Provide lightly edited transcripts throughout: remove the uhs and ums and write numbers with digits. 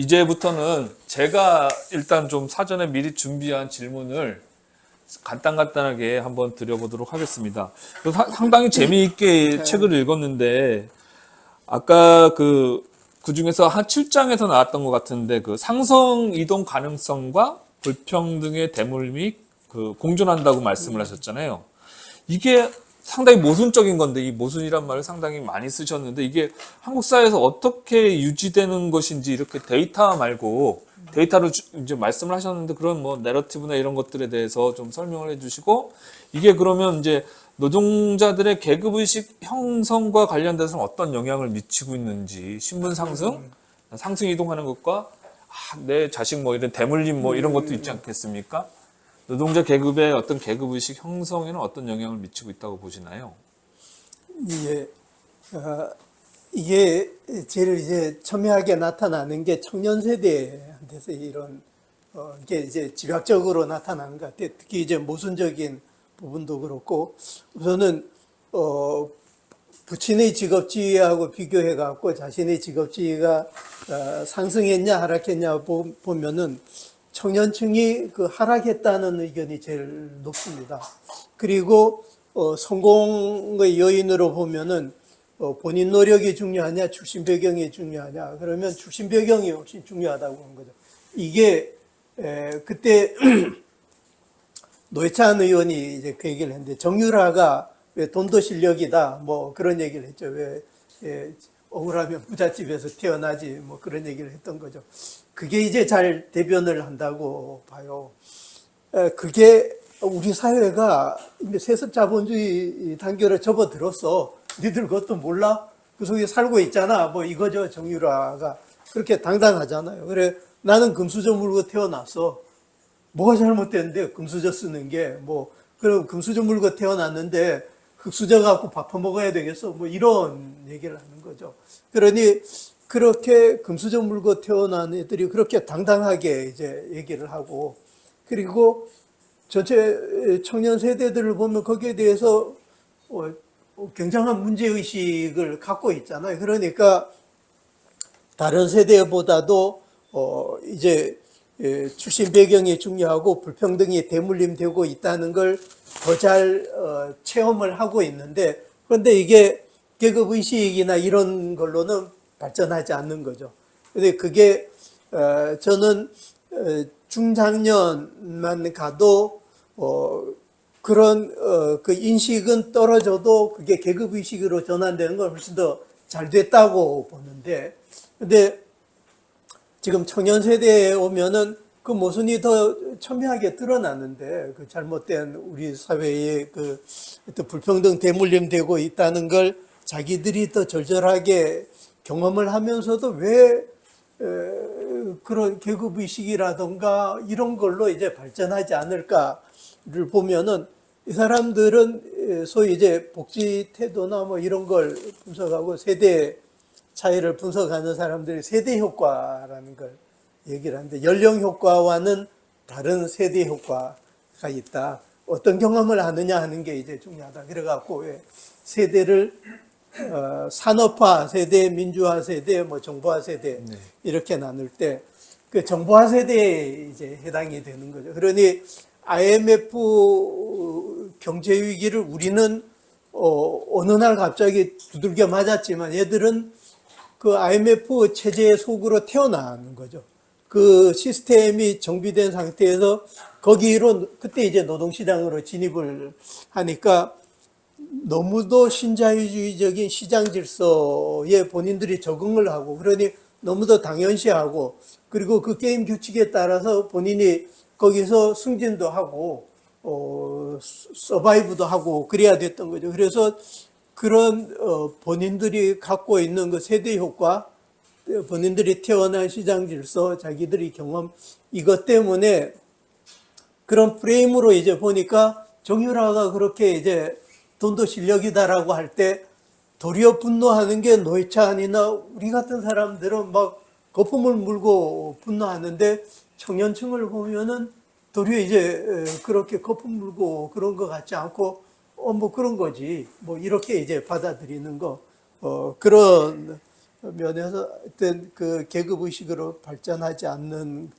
이제부터는 제가 일단 좀 사전에 미리 준비한 질문을 간단하게 한번 드려보도록 하겠습니다. 상당히 재미있게 책을 읽었는데, 아까 그 중에서 한 7장에서 나왔던 것 같은데, 그 상성 이동 가능성과 불평등의 대물 및 그 공존한다고 말씀을 하셨잖아요. 이게 상당히 모순적인 건데, 이 모순이란 말을 상당히 많이 쓰셨는데, 이게 한국 사회에서 어떻게 유지되는 것인지 이렇게 데이터 말고, 데이터로 이제 말씀을 하셨는데, 그런 뭐 내러티브나 이런 것들에 대해서 좀 설명을 해주시고, 이게 그러면 이제 노동자들의 계급의식 형성과 관련돼서 어떤 영향을 미치고 있는지, 신분 상승, 상승 이동하는 것과, 내 자식 뭐 이런 대물림 뭐 이런 것도 있지 않겠습니까? 노동자 계급의 어떤 계급의식 형성에는 어떤 영향을 미치고 있다고 보시나요? 예, 이게 제일 이제 첨예하게 나타나는 게 청년 세대한테서 이런, 이게 이제 집약적으로 나타나는 것 같아요. 특히 이제 모순적인 부분도 그렇고, 우선은, 부친의 직업지위하고 비교해갖고 자신의 직업지위가 상승했냐, 하락했냐 보면은 청년층이 그 하락했다는 의견이 제일 높습니다. 그리고 성공의 요인으로 보면은 본인 노력이 중요하냐, 출신 배경이 중요하냐, 그러면 출신 배경이 훨씬 중요하다고 하는 거죠. 이게 그때 노회찬 의원이 이제 그 얘기를 했는데, 정유라가 왜 돈도 실력이다, 뭐 그런 얘기를 했죠. 왜 억울하면 부잣집에서 태어나지, 뭐 그런 얘기를 했던 거죠. 그게 이제 잘 대변을 한다고 봐요. 그게 우리 사회가 이제 세습자본주의 단계로 접어들었어. 니들 그것도 몰라? 그 속에 살고 있잖아. 뭐 이거죠. 정유라가 그렇게 당당하잖아요. 그래, 나는 금수저 물고 태어났어. 뭐가 잘못됐는데 금수저 쓰는 게, 뭐 그럼 금수저 물고 태어났는데 흙수저 갖고 밥 퍼먹어야 되겠어, 뭐 이런 얘기를 하는 거죠. 그러니 그렇게 금수저 물고 태어난 애들이 그렇게 당당하게 이제 얘기를 하고, 그리고 전체 청년 세대들을 보면 거기에 대해서 굉장한 문제의식을 갖고 있잖아요. 그러니까 다른 세대보다도 이제 출신 배경이 중요하고 불평등이 대물림되고 있다는 걸 더 잘 체험을 하고 있는데, 그런데 이게 계급의식이나 이런 걸로는 발전하지 않는 거죠. 근데 그게 저는 중장년만 가도 그런 그 인식은 떨어져도 그게 계급의식으로 전환되는 건 훨씬 더 잘 됐다고 보는데, 근데 지금 청년 세대에 오면은 그 모순이 더 첨예하게 드러나는데, 그 잘못된 우리 사회의 그 불평등 대물림되고 있다는 걸 자기들이 더 절절하게 경험을 하면서도 왜 그런 계급의식이라던가 이런 걸로 이제 발전하지 않을까를 보면은, 이 사람들은 소위 이제 복지 태도나 뭐 이런 걸 분석하고 세대 차이를 분석하는 사람들이 세대 효과라는 걸 얘기를 하는데, 연령 효과와는 다른 세대 효과가 있다. 어떤 경험을 하느냐 하는 게 이제 중요하다. 그래갖고 왜 세대를 산업화 세대, 민주화 세대, 뭐 정보화 세대 이렇게 나눌 때 그 정보화 세대에 이제 해당이 되는 거죠. 그러니 IMF 경제 위기를 우리는 어느 날 갑자기 두들겨 맞았지만, 얘들은 그 IMF 체제 속으로 태어나는 거죠. 그 시스템이 정비된 상태에서 거기로 그때 이제 노동시장으로 진입을 하니까 너무도 신자유주의적인 시장 질서에 본인들이 적응을 하고, 그러니 너무도 당연시하고, 그리고 그 게임 규칙에 따라서 본인이 거기서 승진도 하고 서바이브도 하고 그래야 됐던 거죠. 그래서 그런 본인들이 갖고 있는 그 세대 효과, 본인들이 태어난 시장 질서, 자기들이 경험, 이것 때문에 그런 프레임으로 이제 보니까 정유라가 그렇게 이제 돈도 실력이다라고 할 때 도리어 분노하는 게 노회찬이나 우리 같은 사람들은 막 거품을 물고 분노하는데, 청년층을 보면은 도리어 이제 그렇게 거품 물고 그런 것 같지 않고 뭐 그런 거지, 뭐 이렇게 이제 받아들이는 거, 그런 면에서 어떤 그 계급 의식으로 발전하지 않는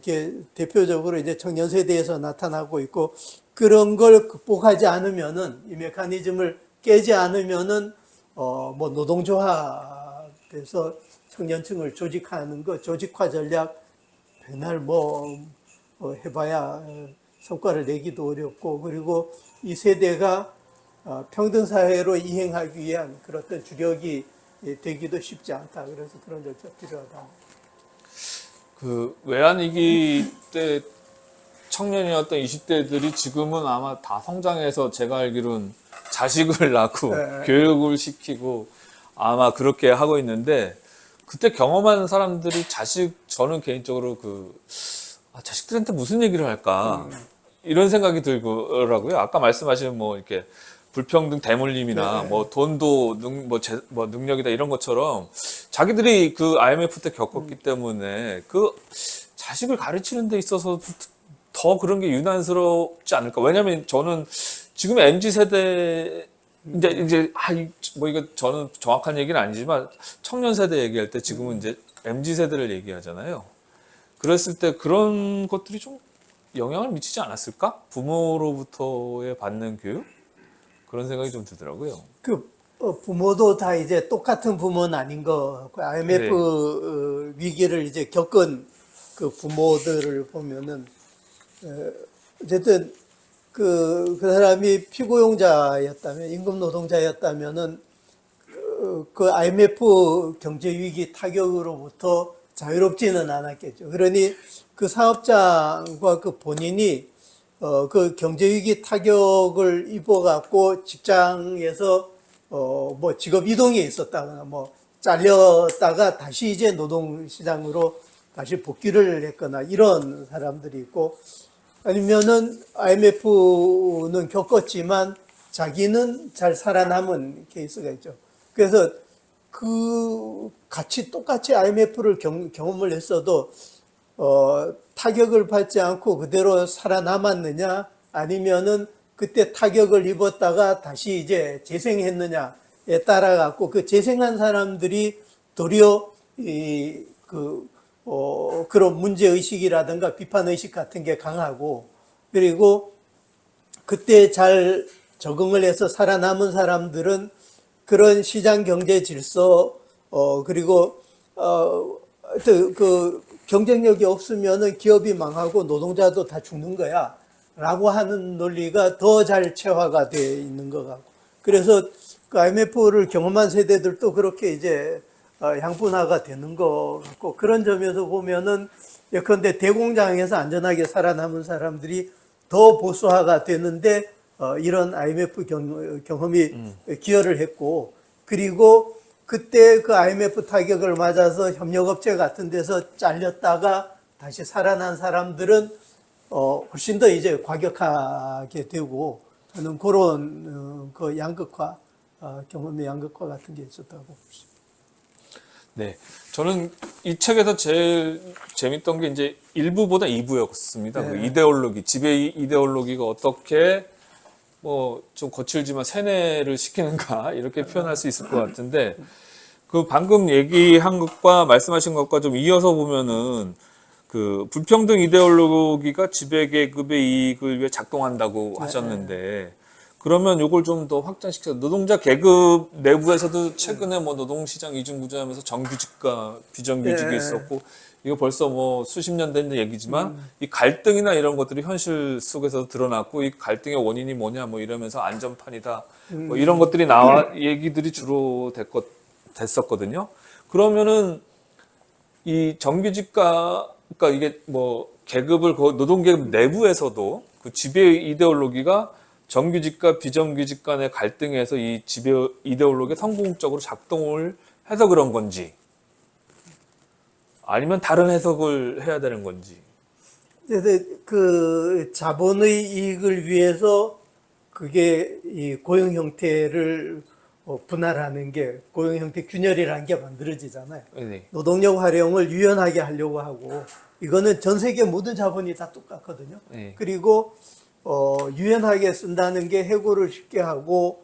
게 대표적으로 이제 청년 세대에서 나타나고 있고, 그런 걸 극복하지 않으면은, 이 메커니즘을 깨지 않으면은 뭐 노동조합에서 청년층을 조직하는 거, 조직화 전략 맨날 해봐야 성과를 내기도 어렵고, 그리고 이 세대가 평등 사회로 이행하기 위한 그런 어떤 주력이 되기도 쉽지 않다. 그래서 그런 절차 필요하다. 그 외환위기 때 청년이었던 20대들이 지금은 아마 다 성장해서 제가 알기로는 자식을 낳고 네. 교육을 시키고 아마 그렇게 하고 있는데, 그때 경험한 사람들이 저는 개인적으로 자식들한테 무슨 얘기를 할까 이런 생각이 들더라고요. 아까 말씀하신 뭐 이렇게 불평등 대물림이나 네. 뭐 돈도 능력이다 이런 것처럼 자기들이 그 IMF 때 겪었기 때문에 그 자식을 가르치는 데 있어서 더 그런 게 유난스럽지 않을까. 왜냐면 저는 지금 MZ 세대 이거 저는 정확한 얘기는 아니지만 청년 세대 얘기할 때 지금은 이제 MZ 세대를 얘기하잖아요. 그랬을 때 그런 것들이 좀 영향을 미치지 않았을까? 부모로부터의 받는 교육? 그런 생각이 좀 들더라고요. 부모도 다 이제 똑같은 부모는 아닌 거 같고, IMF 네. 위기를 이제 겪은 그 부모들을 보면은 어쨌든 그 사람이 피고용자였다면, 임금 노동자였다면은 그 IMF 경제 위기 타격으로부터 자유롭지는 않았겠죠. 그러니 그 사업장과 그 본인이 그 경제 위기 타격을 입어갖고 직장에서 뭐 직업 이동에 있었다거나 뭐 잘렸다가 다시 이제 노동시장으로 다시 복귀를 했거나 이런 사람들이 있고, 아니면은 IMF는 겪었지만 자기는 잘 살아남은 케이스가 있죠. 그래서 똑같이 IMF를 경험을 했어도 타격을 받지 않고 그대로 살아남았느냐, 아니면은 그때 타격을 입었다가 다시 이제 재생했느냐에 따라 갖고, 그 재생한 사람들이 도리어 그런 문제의식이라든가 비판의식 같은 게 강하고, 그리고 그때 잘 적응을 해서 살아남은 사람들은 그런 시장 경제 질서, 그리고, 그 경쟁력이 없으면은 기업이 망하고 노동자도 다 죽는 거야 라고 하는 논리가 더 잘 체화가 되어 있는 것 같고, 그래서 그 IMF를 경험한 세대들도 그렇게 이제 양분화가 되는 것 같고, 그런 점에서 보면은 예컨대 대공장에서 안전하게 살아남은 사람들이 더 보수화가 되는데 이런 IMF 경험이 기여를 했고, 그리고 그때 그 IMF 타격을 맞아서 협력업체 같은 데서 잘렸다가 다시 살아난 사람들은 훨씬 더 이제 과격하게 되고 하는 그런 그 양극화, 경험의 양극화 같은 게 있었다고 봅니다. 네. 저는 이 책에서 제일 재밌던 게 이제 1부보다 2부였습니다. 네. 그 이데올로기, 지배 이데올로기가 어떻게 뭐 좀 거칠지만 세뇌를 시키는가 이렇게 표현할 수 있을 것 같은데, 그 방금 얘기한 것과 말씀하신 것과 좀 이어서 보면은 그 불평등 이데올로기가 지배계급의 이익을 위해 작동한다고 하셨는데, 그러면 요걸 좀 더 확장시켜서 노동자 계급 내부에서도 최근에 뭐 노동시장 이중구조하면서 정규직과 비정규직이 있었고, 이거 벌써 뭐 수십 년 된 얘기지만 이 갈등이나 이런 것들이 현실 속에서 드러났고, 이 갈등의 원인이 뭐냐 뭐 이러면서 안전판이다 뭐 이런 것들이 얘기들이 주로 됐었거든요. 그러면은 이 정규직과, 그러니까 이게 뭐 계급을 노동계급 내부에서도 그 지배 이데올로기가 정규직과 비정규직 간의 갈등에서 이 지배 이데올로기가 성공적으로 작동을 해서 그런 건지, 아니면 다른 해석을 해야 되는 건지. 그 자본의 이익을 위해서 그게 이 고용 형태를 분할하는 게 고용 형태 균열이라는 게 만들어지잖아요. 네. 노동력 활용을 유연하게 하려고 하고, 이거는 전 세계 모든 자본이 다 똑같거든요. 네. 그리고 유연하게 쓴다는 게 해고를 쉽게 하고,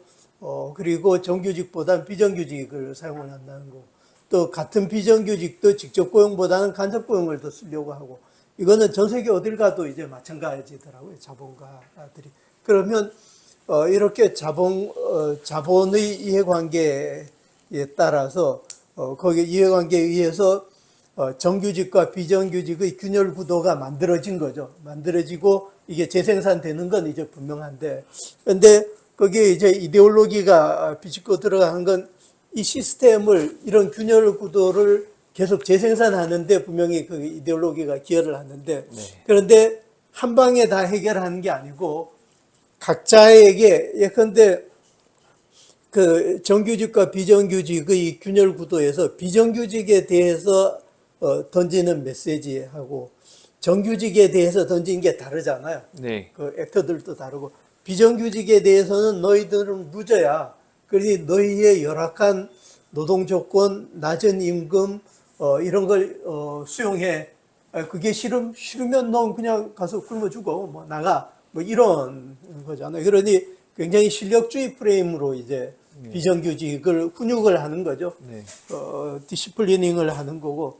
그리고 정규직보다 비정규직을 사용을 한다는 거. 또 같은 비정규직도 직접 고용보다는 간접 고용을 더 쓰려고 하고 이거는 전 세계 어딜 가도 이제 마찬가지더라고요. 자본가들이. 그러면 이렇게 자본의 이해관계에 따라서 거기 이해관계에 의해서 정규직과 비정규직의 균열 구도가 만들어진 거죠. 만들어지고 이게 재생산되는 건 이제 분명한데, 근데 거기에 이제 이데올로기가 비집고 들어가는 건 이 시스템을 이런 균열 구도를 계속 재생산하는데 분명히 그 이데올로기가 기여를 하는데, 그런데 한 방에 다 해결하는 게 아니고 각자에게 예컨대 그 정규직과 비정규직의 균열 구도에서 비정규직에 대해서 던지는 메시지하고 정규직에 대해서 던진 게 다르잖아요. 네. 그 액터들도 다르고 비정규직에 대해서는 너희들은 루저야. 그러니 너희의 열악한 노동 조건, 낮은 임금 이런 걸 수용해. 그게 싫으면 넌 그냥 가서 굶어 죽어. 뭐 나가. 뭐 이런 거잖아요. 그러니 굉장히 실력주의 프레임으로 이제 비정규직을 훈육을 하는 거죠. 네. 디시플리닝을 하는 거고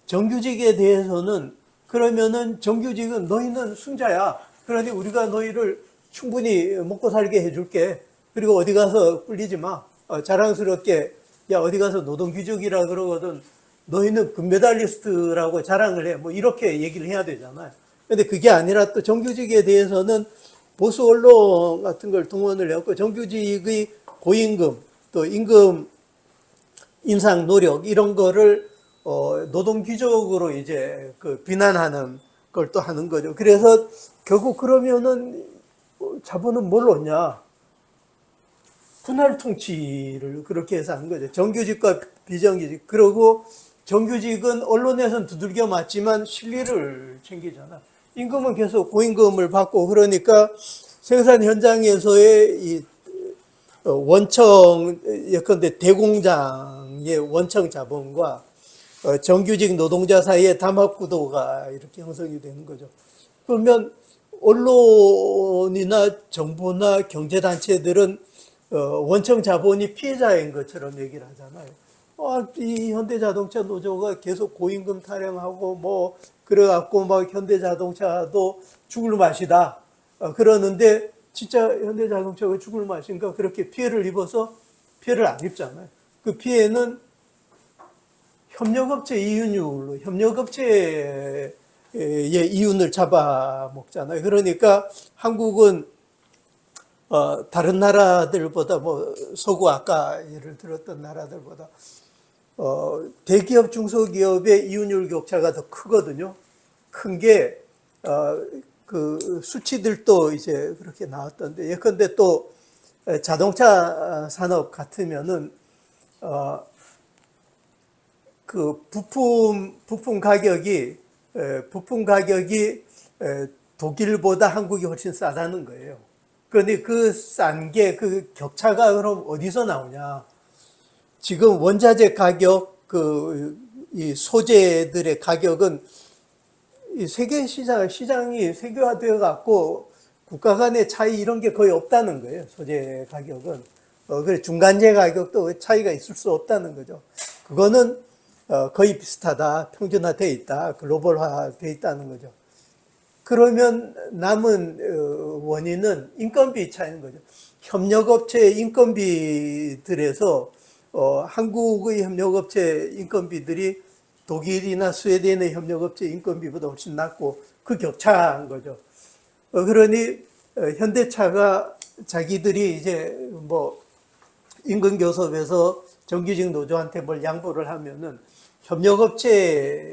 정규직에 대해서는 그러면은 정규직은 너희는 승자야. 그러니 우리가 너희를 충분히 먹고 살게 해줄게. 그리고 어디 가서 꿀리지 마. 자랑스럽게 야 어디 가서 노동귀족이라 그러거든. 너희는 금메달리스트라고 자랑을 해. 뭐 이렇게 얘기를 해야 되잖아요. 근데 그게 아니라 또 정규직에 대해서는 보수 언론 같은 걸 동원을 해갖고 정규직의 고임금 또 임금 인상 노력 이런 거를 노동 귀족으로 이제 그 비난하는 걸 또 하는 거죠. 그래서 결국 그러면은 자본은 뭘 얻냐? 분할 통치를 그렇게 해서 하는 거죠. 정규직과 비정규직. 그리고 정규직은 언론에서는 두들겨 맞지만 실리를 챙기잖아. 임금은 계속 고임금을 받고 그러니까 생산 현장에서의 이 원청 예컨대 대공장의 원청 자본과 정규직 노동자 사이의 담합 구도가 이렇게 형성이 되는 거죠. 그러면 언론이나 정부나 경제단체들은 원청 자본이 피해자인 것처럼 얘기를 하잖아요. 이 현대자동차 노조가 계속 고임금 타령하고 뭐 그래갖고 막 현대자동차도 죽을 맛이다. 그러는데 진짜 현대자동차가 죽을 맛인가 그렇게 피해를 입어서 피해를 안 입잖아요. 그 피해는 협력업체 이윤율로 협력업체의 이윤을 잡아먹잖아요. 그러니까 한국은 다른 나라들보다 뭐 서구 아까 예를 들었던 나라들보다 대기업 중소기업의 이윤율 격차가 더 크거든요. 큰 게 그 수치들도 이제 그렇게 나왔던데 예컨대 또 자동차 산업 같으면은 그 부품 가격이 독일보다 한국이 훨씬 싸다는 거예요. 그런데 그 싼 게 그 격차가 그럼 어디서 나오냐? 지금 원자재 가격 이 소재들의 가격은 이 세계 시장이 세계화되어 갖고 국가 간의 차이 이런 게 거의 없다는 거예요. 소재 가격은 그래 중간재 가격도 차이가 있을 수 없다는 거죠. 그거는 거의 비슷하다, 평준화되어 있다, 글로벌화되어 있다는 거죠. 그러면 남은 원인은 인건비 차이인 거죠. 협력업체의 인건비들에서 한국의 협력업체 인건비들이 독일이나 스웨덴의 협력업체 인건비보다 훨씬 낮고 그 격차인 거죠. 그러니 현대차가 자기들이 이제 뭐 임금교섭에서 정규직 노조한테 뭘 양보를 하면은 협력업체에서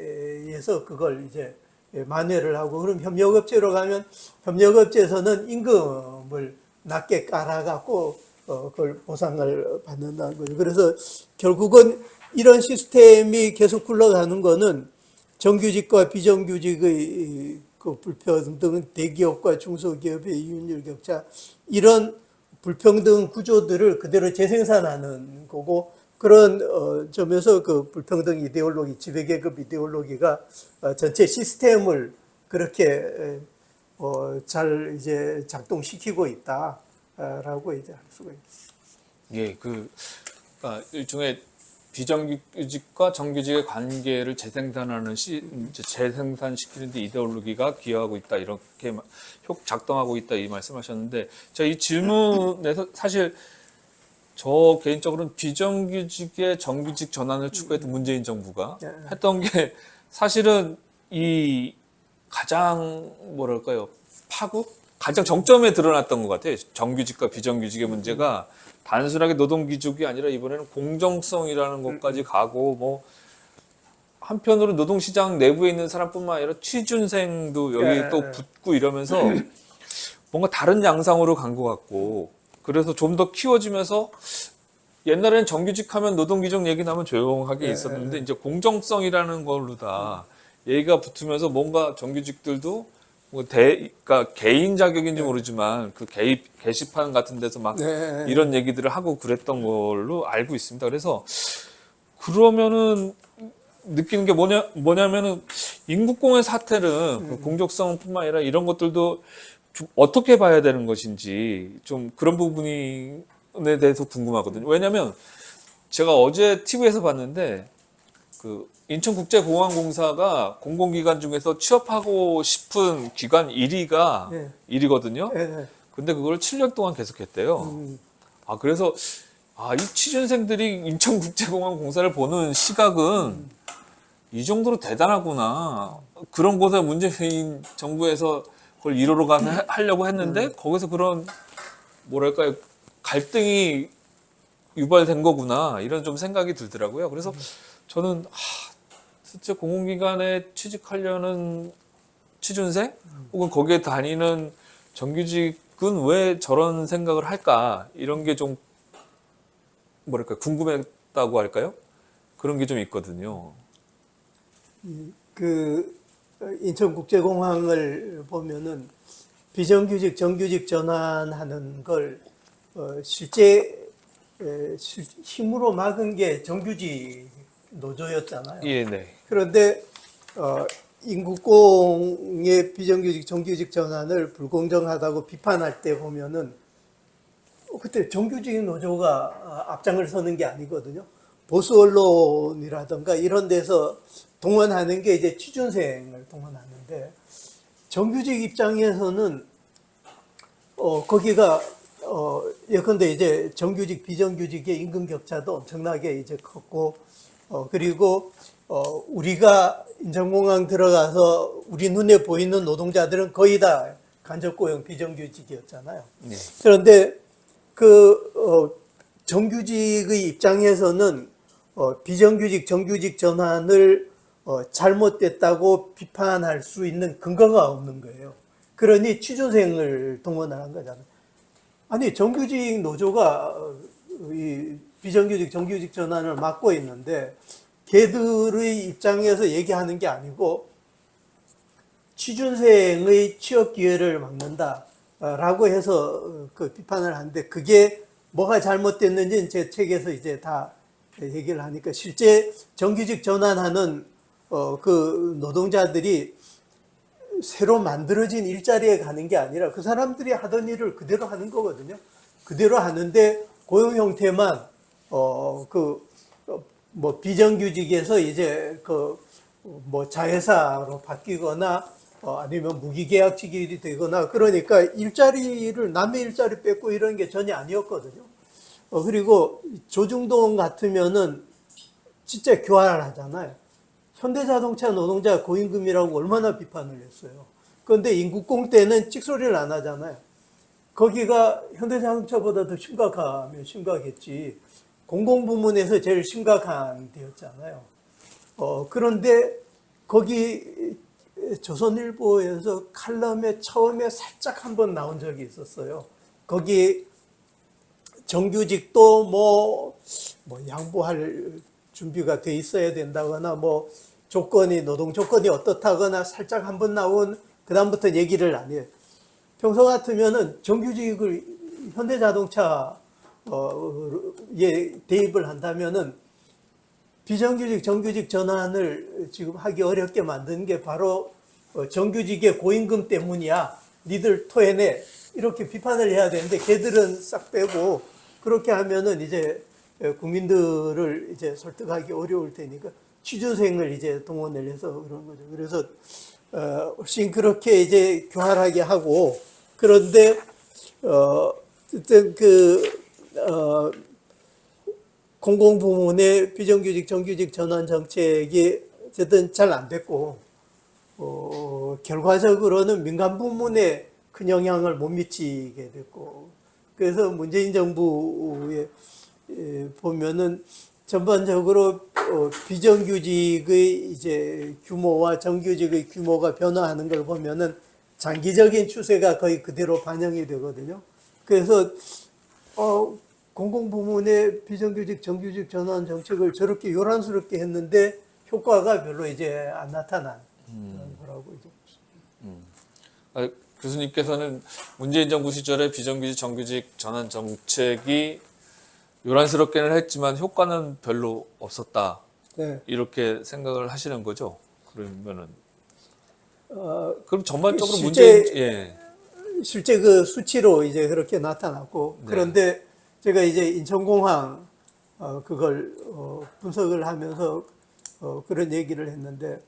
그걸 이제 만회를 하고 그럼 협력업체로 가면 협력업체에서는 임금을 낮게 깔아갖고 그걸 보상을 받는다는 거죠. 그래서 결국은 이런 시스템이 계속 굴러가는 거는 정규직과 비정규직의 그 불평등, 대기업과 중소기업의 이윤율 격차 이런 불평등 구조들을 그대로 재생산하는 거고 그런 점에서 그 불평등 이데올로기, 지배계급 이데올로기가 전체 시스템을 그렇게 잘 이제 작동시키고 있다라고 이제 할 수가 있습니다. 예, 일종의 비정규직과 정규직의 관계를 재생산시키는 데 이데올로기가 기여하고 있다 이렇게 작동하고 있다 이 말씀하셨는데 제가 이 질문에서 사실 저 개인적으로는 비정규직의 정규직 전환을 추구했던 문재인 정부가 했던 게 사실은 이 가장 뭐랄까요 가장 정점에 드러났던 것 같아요. 정규직과 비정규직의 문제가 단순하게 노동기족이 아니라 이번에는 공정성이라는 것까지 가고 뭐 한편으로 노동시장 내부에 있는 사람뿐만 아니라 취준생도 여기 또 붙고 이러면서 뭔가 다른 양상으로 간 것 같고 그래서 좀 더 키워지면서 옛날에는 정규직 하면 노동기족 얘기 나면 조용하게 있었는데 이제 공정성이라는 걸로 다 얘기가 붙으면서 뭔가 정규직들도 그러니까 개인 자격인지 모르지만 그 게시판 같은 데서 막 이런 얘기들을 하고 그랬던 걸로 알고 있습니다. 그래서 그러면은 느끼는 게 뭐냐면은 인국공의 사태는 그 공정성뿐만 아니라 이런 것들도 좀 어떻게 봐야 되는 것인지 좀 그런 부분에 대해서 궁금하거든요. 왜냐하면 제가 어제 TV에서 봤는데 그 인천국제공항공사가 공공기관 중에서 취업하고 싶은 기관 1위가 1위거든요. 근데 그걸 7년 동안 계속했대요. 그래서 이 취준생들이 인천국제공항공사를 보는 시각은 이 정도로 대단하구나. 그런 곳에 문재인 정부에서 그걸 1호로 하려고 했는데 거기서 그런 뭐랄까요 갈등이 유발된 거구나 이런 좀 생각이 들더라고요. 그래서 저는 실제 공공기관에 취직하려는 취준생 혹은 거기에 다니는 정규직은 왜 저런 생각을 할까 이런 게 좀 뭐랄까 궁금했다고 할까요? 그런 게 좀 있거든요. 그 인천국제공항을 보면은 비정규직 정규직 전환하는 걸 실제 힘으로 막은 게 정규직 노조였잖아요. 예, 네. 그런데 인국공의 비정규직 정규직 전환을 불공정하다고 비판할 때 보면은 그때 정규직 노조가 앞장을 서는 게 아니거든요. 보수 언론이라든가 이런 데서 동원하는 게 이제 취준생을 동원하는데 정규직 입장에서는 거기가 예컨대 이제 정규직 비정규직의 임금 격차도 엄청나게 이제 컸고 그리고 우리가 인천공항 들어가서 우리 눈에 보이는 노동자들은 거의 다 간접고용 비정규직이었잖아요. 네. 그런데 정규직의 입장에서는 비정규직 정규직 전환을 잘못됐다고 비판할 수 있는 근거가 없는 거예요. 그러니 취준생을 동원한 거잖아요. 아니 정규직 노조가 이 비정규직 정규직 전환을 막고 있는데 걔들의 입장에서 얘기하는 게 아니고 취준생의 취업 기회를 막는다라고 해서 그 비판을 하는데 그게 뭐가 잘못됐는지는 제 책에서 이제 다 얘기를 하니까 실제 정규직 전환하는 그 노동자들이 새로 만들어진 일자리에 가는 게 아니라 그 사람들이 하던 일을 그대로 하는 거거든요. 그대로 하는데 고용 형태만 뭐 비정규직에서 이제 뭐 자회사로 바뀌거나 아니면 무기계약직이 되거나 그러니까 일자리를 남의 일자리 뺏고 이런 게 전혀 아니었거든요. 그리고 조중동 같으면은 진짜 교환을 하잖아요. 현대자동차 노동자 고임금이라고 얼마나 비판을 했어요. 그런데 인국공 때는 찍소리를 안 하잖아요. 거기가 현대자동차보다 더 심각하면 심각했지. 공공부문에서 제일 심각한 데였잖아요. 그런데 거기 조선일보에서 칼럼에 처음에 살짝 한번 나온 적이 있었어요. 거기 정규직도 뭐 양보할 준비가 돼 있어야 된다거나 뭐 노동 조건이 어떻다거나 살짝 한번 나온 그다음부터 얘기를 안 해요. 평소 같으면은 정규직을 현대자동차에 대입을 한다면은 비정규직 정규직 전환을 지금 하기 어렵게 만든 게 바로 정규직의 고임금 때문이야. 니들 토해내. 이렇게 비판을 해야 되는데 걔들은 싹 빼고 그렇게 하면은 이제 국민들을 이제 설득하기 어려울 테니까 취준생을 이제 동원을 해서 그런 거죠. 그래서 훨씬 그렇게 이제 교활하게 하고, 그런데 어쨌든 공공부문의 비정규직 정규직 전환 정책이 어쨌든 잘 안 됐고, 결과적으로는 민간 부문에 큰 영향을 못 미치게 됐고, 그래서 문재인 정부에 보면은 전반적으로 비정규직의 이제 규모와 정규직의 규모가 변화하는 걸 보면은 장기적인 추세가 거의 그대로 반영이 되거든요. 그래서 공공부문의 비정규직 정규직 전환 정책을 저렇게 요란스럽게 했는데 효과가 별로 이제 안 나타난 그런 거라고 이제. 교수님께서는 문재인 정부 시절에 비정규직 정규직 전환 정책이 요란스럽게는 했지만 효과는 별로 없었다. 네. 이렇게 생각을 하시는 거죠? 그러면은 그럼 전반적으로 실제 그 수치로 이제 그렇게 나타났고, 네. 그런데 제가 이제 인천공항 그걸 분석을 하면서 그런 얘기를 했는데,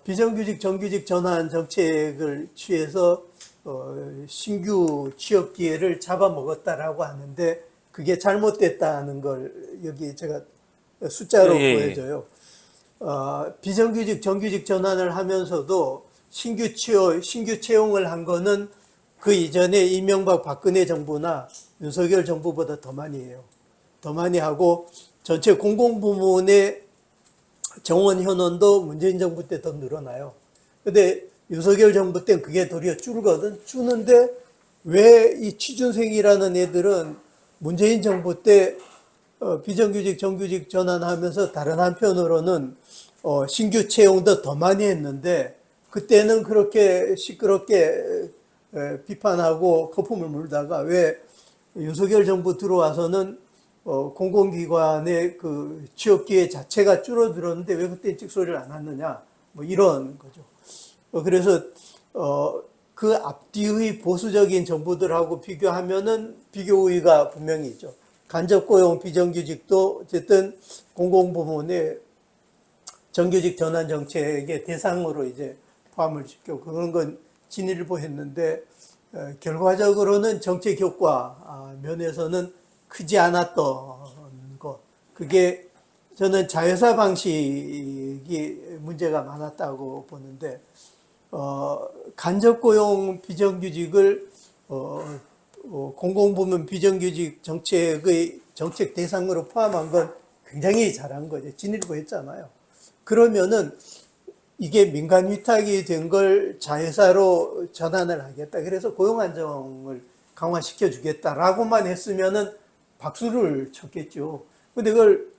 비정규직 정규직 전환 정책을 취해서 신규 취업 기회를 잡아먹었다라고 하는데 그게 잘못됐다는 걸 여기 제가 숫자로 보여줘요. 비정규직 정규직 전환을 하면서도 신규 채용을 한 거는 그 이전에 이명박 박근혜 정부나 윤석열 정부보다 더 많이 해요. 더 많이 하고 전체 공공부문의 정원 현원도 문재인 정부 때 더 늘어나요. 근데 윤석열 정부 때는 그게 도리어 줄거든. 주는데 왜 이 취준생이라는 애들은 문재인 정부 때 비정규직 정규직 전환하면서 다른 한편으로는 신규 채용도 더 많이 했는데 그때는 그렇게 시끄럽게 비판하고 거품을 물다가 왜 윤석열 정부 들어와서는 공공기관의 그 취업 기회 자체가 줄어들었는데 왜 그때 찍소리를 안 하느냐, 뭐 이런 거죠. 그래서 그 앞뒤의 보수적인 정부들하고 비교하면은 비교 우위가 분명히 있죠. 간접 고용 비정규직도 어쨌든 공공부문의 정규직 전환 정책의 대상으로 이제 포함을 시켜 그런 건 진일보 했는데 결과적으로는 정책 효과 면에서는 크지 않았던 것. 그게 저는 자회사 방식이 문제가 많았다고 보는데 간접 고용 비정규직을 공공부문 비정규직 정책의 정책 대상으로 포함한 건 굉장히 잘한 거죠. 진일보 했잖아요. 그러면은 이게 민간 위탁이 된 걸 자회사로 전환을 하겠다. 그래서 고용 안정을 강화시켜 주겠다라고만 했으면은 박수를 쳤겠죠. 근데 그걸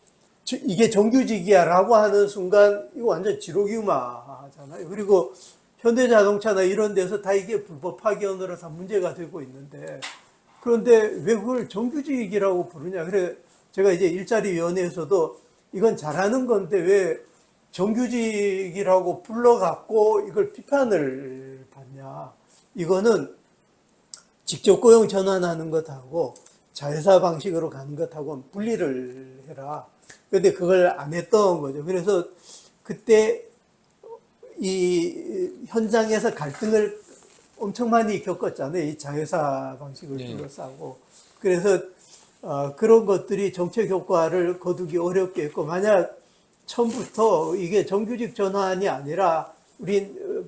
이게 정규직이야라고 하는 순간 이거 완전 지록유마잖아요. 그리고 현대자동차나 이런 데서 다 이게 불법 파견으로 다 문제가 되고 있는데 그런데 왜 그걸 정규직이라고 부르냐. 그래 제가 이제 일자리위원회에서도 이건 잘하는 건데 왜 정규직이라고 불러갖고 이걸 비판을 받냐. 이거는 직접 고용 전환하는 것하고 자회사 방식으로 가는 것하고 분리를 해라. 근데 그걸 안 했던 거죠. 그래서 그때 이 현장에서 갈등을 엄청 많이 겪었잖아요. 이 자회사 방식을 둘러싸고. 그래서 그런 것들이 정책 효과를 거두기 어렵게 했고, 만약 처음부터 이게 정규직 전환이 아니라 우린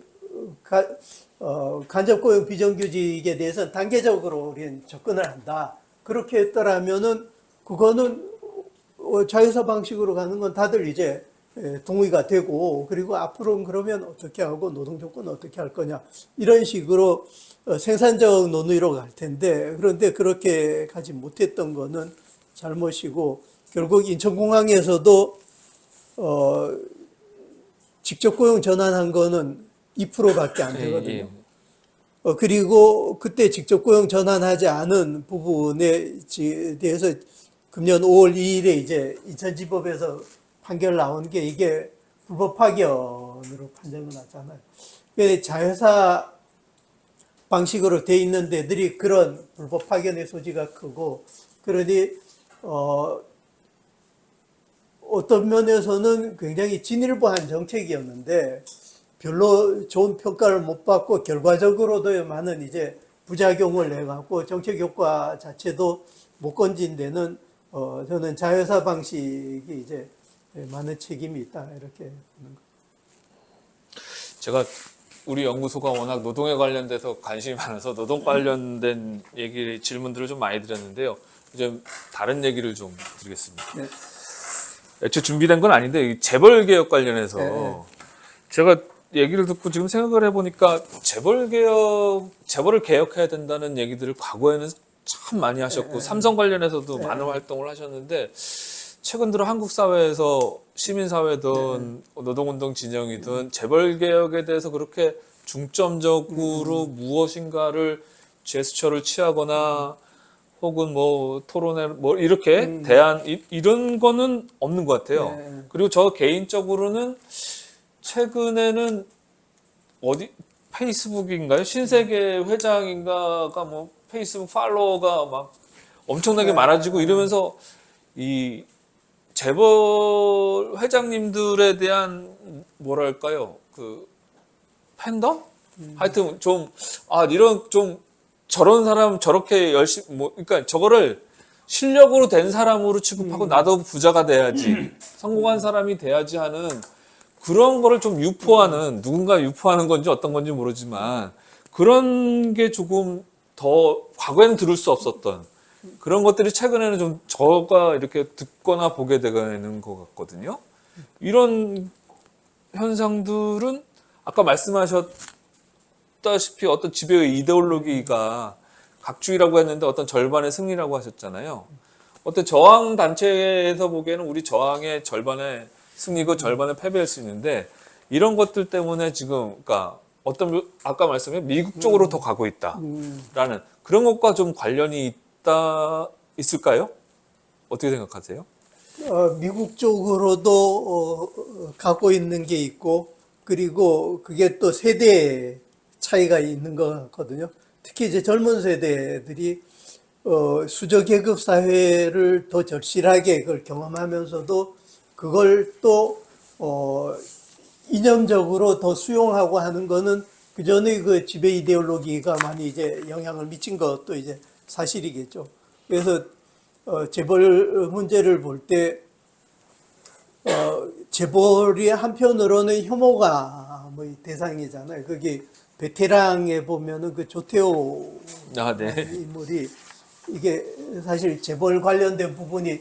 간접 고용 비정규직에 대해서는 단계적으로 우린 접근을 한다. 그렇게 했더라면은 그거는 자회사 방식으로 가는 건 다들 이제 동의가 되고, 그리고 앞으로는 그러면 어떻게 하고 노동 조건은 어떻게 할 거냐 이런 식으로 생산적 논의로 갈 텐데, 그런데 그렇게 가지 못했던 거는 잘못이고, 결국 인천공항에서도 직접 고용 전환한 거는 2%밖에 안 되거든요. 그리고 그때 직접 고용 전환하지 않은 부분에 대해서 금년 5월 2일에 이제 인천지법에서 판결 나온 게 이게 불법 파견으로 판정이 났잖아요. 자회사 방식으로 돼 있는 데들이 그런 불법 파견의 소지가 크고, 그러니 어떤 면에서는 굉장히 진일보한 정책이었는데 별로 좋은 평가를 못 받고 결과적으로도 많은 이제 부작용을 내 갖고 정책 효과 자체도 못 건진 데는 저는 자회사 방식이 이제 많은 책임이 있다 이렇게 보는 거. 제가 우리 연구소가 워낙 노동에 관련돼서 관심이 많아서 노동 관련된 질문들을 좀 많이 드렸는데요. 이제 다른 얘기를 좀 드리겠습니다. 네. 애초에 준비된 건 아닌데 이 재벌 개혁 관련해서 네. 제가 얘기를 듣고 지금 생각을 해보니까 재벌을 개혁해야 된다는 얘기들을 과거에는 참 많이 하셨고 삼성 관련해서도 많은 활동을 하셨는데 최근 들어 한국 사회에서 시민사회든 노동운동 진영이든 재벌 개혁에 대해서 그렇게 중점적으로 무엇인가를 제스처를 취하거나 혹은 뭐 토론회 뭐 이렇게 이런 거는 없는 것 같아요. 네. 그리고 저 개인적으로는 최근에는 페이스북인가요? 신세계 회장인가가 뭐 페이스북 팔로워가 막 엄청나게 많아지고 이러면서 이 재벌 회장님들에 대한 뭐랄까요? 그 팬덤? 하여튼 이런 좀 저런 사람 저렇게 열심히 그러니까 저거를 실력으로 된 사람으로 취급하고 나도 부자가 돼야지 성공한 사람이 돼야지 하는 그런 거를 좀 유포하는 누군가 유포하는 건지 어떤 건지 모르지만 그런 게 조금 더 과거에는 들을 수 없었던 그런 것들이 최근에는 좀 저가 이렇게 듣거나 보게 되는 것 같거든요. 이런 현상들은 아까 말씀하셨다시피 어떤 지배의 이데올로기가 각주의라고 했는데 어떤 절반의 승리라고 하셨잖아요. 어떤 저항 단체에서 보기에는 우리 저항의 절반의 승리고 절반의 패배일 수 있는데 이런 것들 때문에 지금 그러니까 아까 말씀해 미국 쪽으로 더 가고 있다라는 그런 것과 좀 관련이 있을까요? 어떻게 생각하세요? 미국 쪽으로도 가고 있는 게 있고 그리고 그게 또 세대 차이가 있는 것 같거든요. 특히 이제 젊은 세대들이 수저 계급 사회를 더 절실하게 그걸 경험하면서도 그걸 또 이념적으로 더 수용하고 하는 거는 그 전에 그 지배 이데올로기가 많이 이제 영향을 미친 것도 이제 사실이겠죠. 그래서 재벌 문제를 볼 때 재벌이 한편으로는 혐오가 뭐 대상이잖아요. 거기 베테랑에 보면은 그 조태호 네. 인물이 이게 사실 재벌 관련된 부분이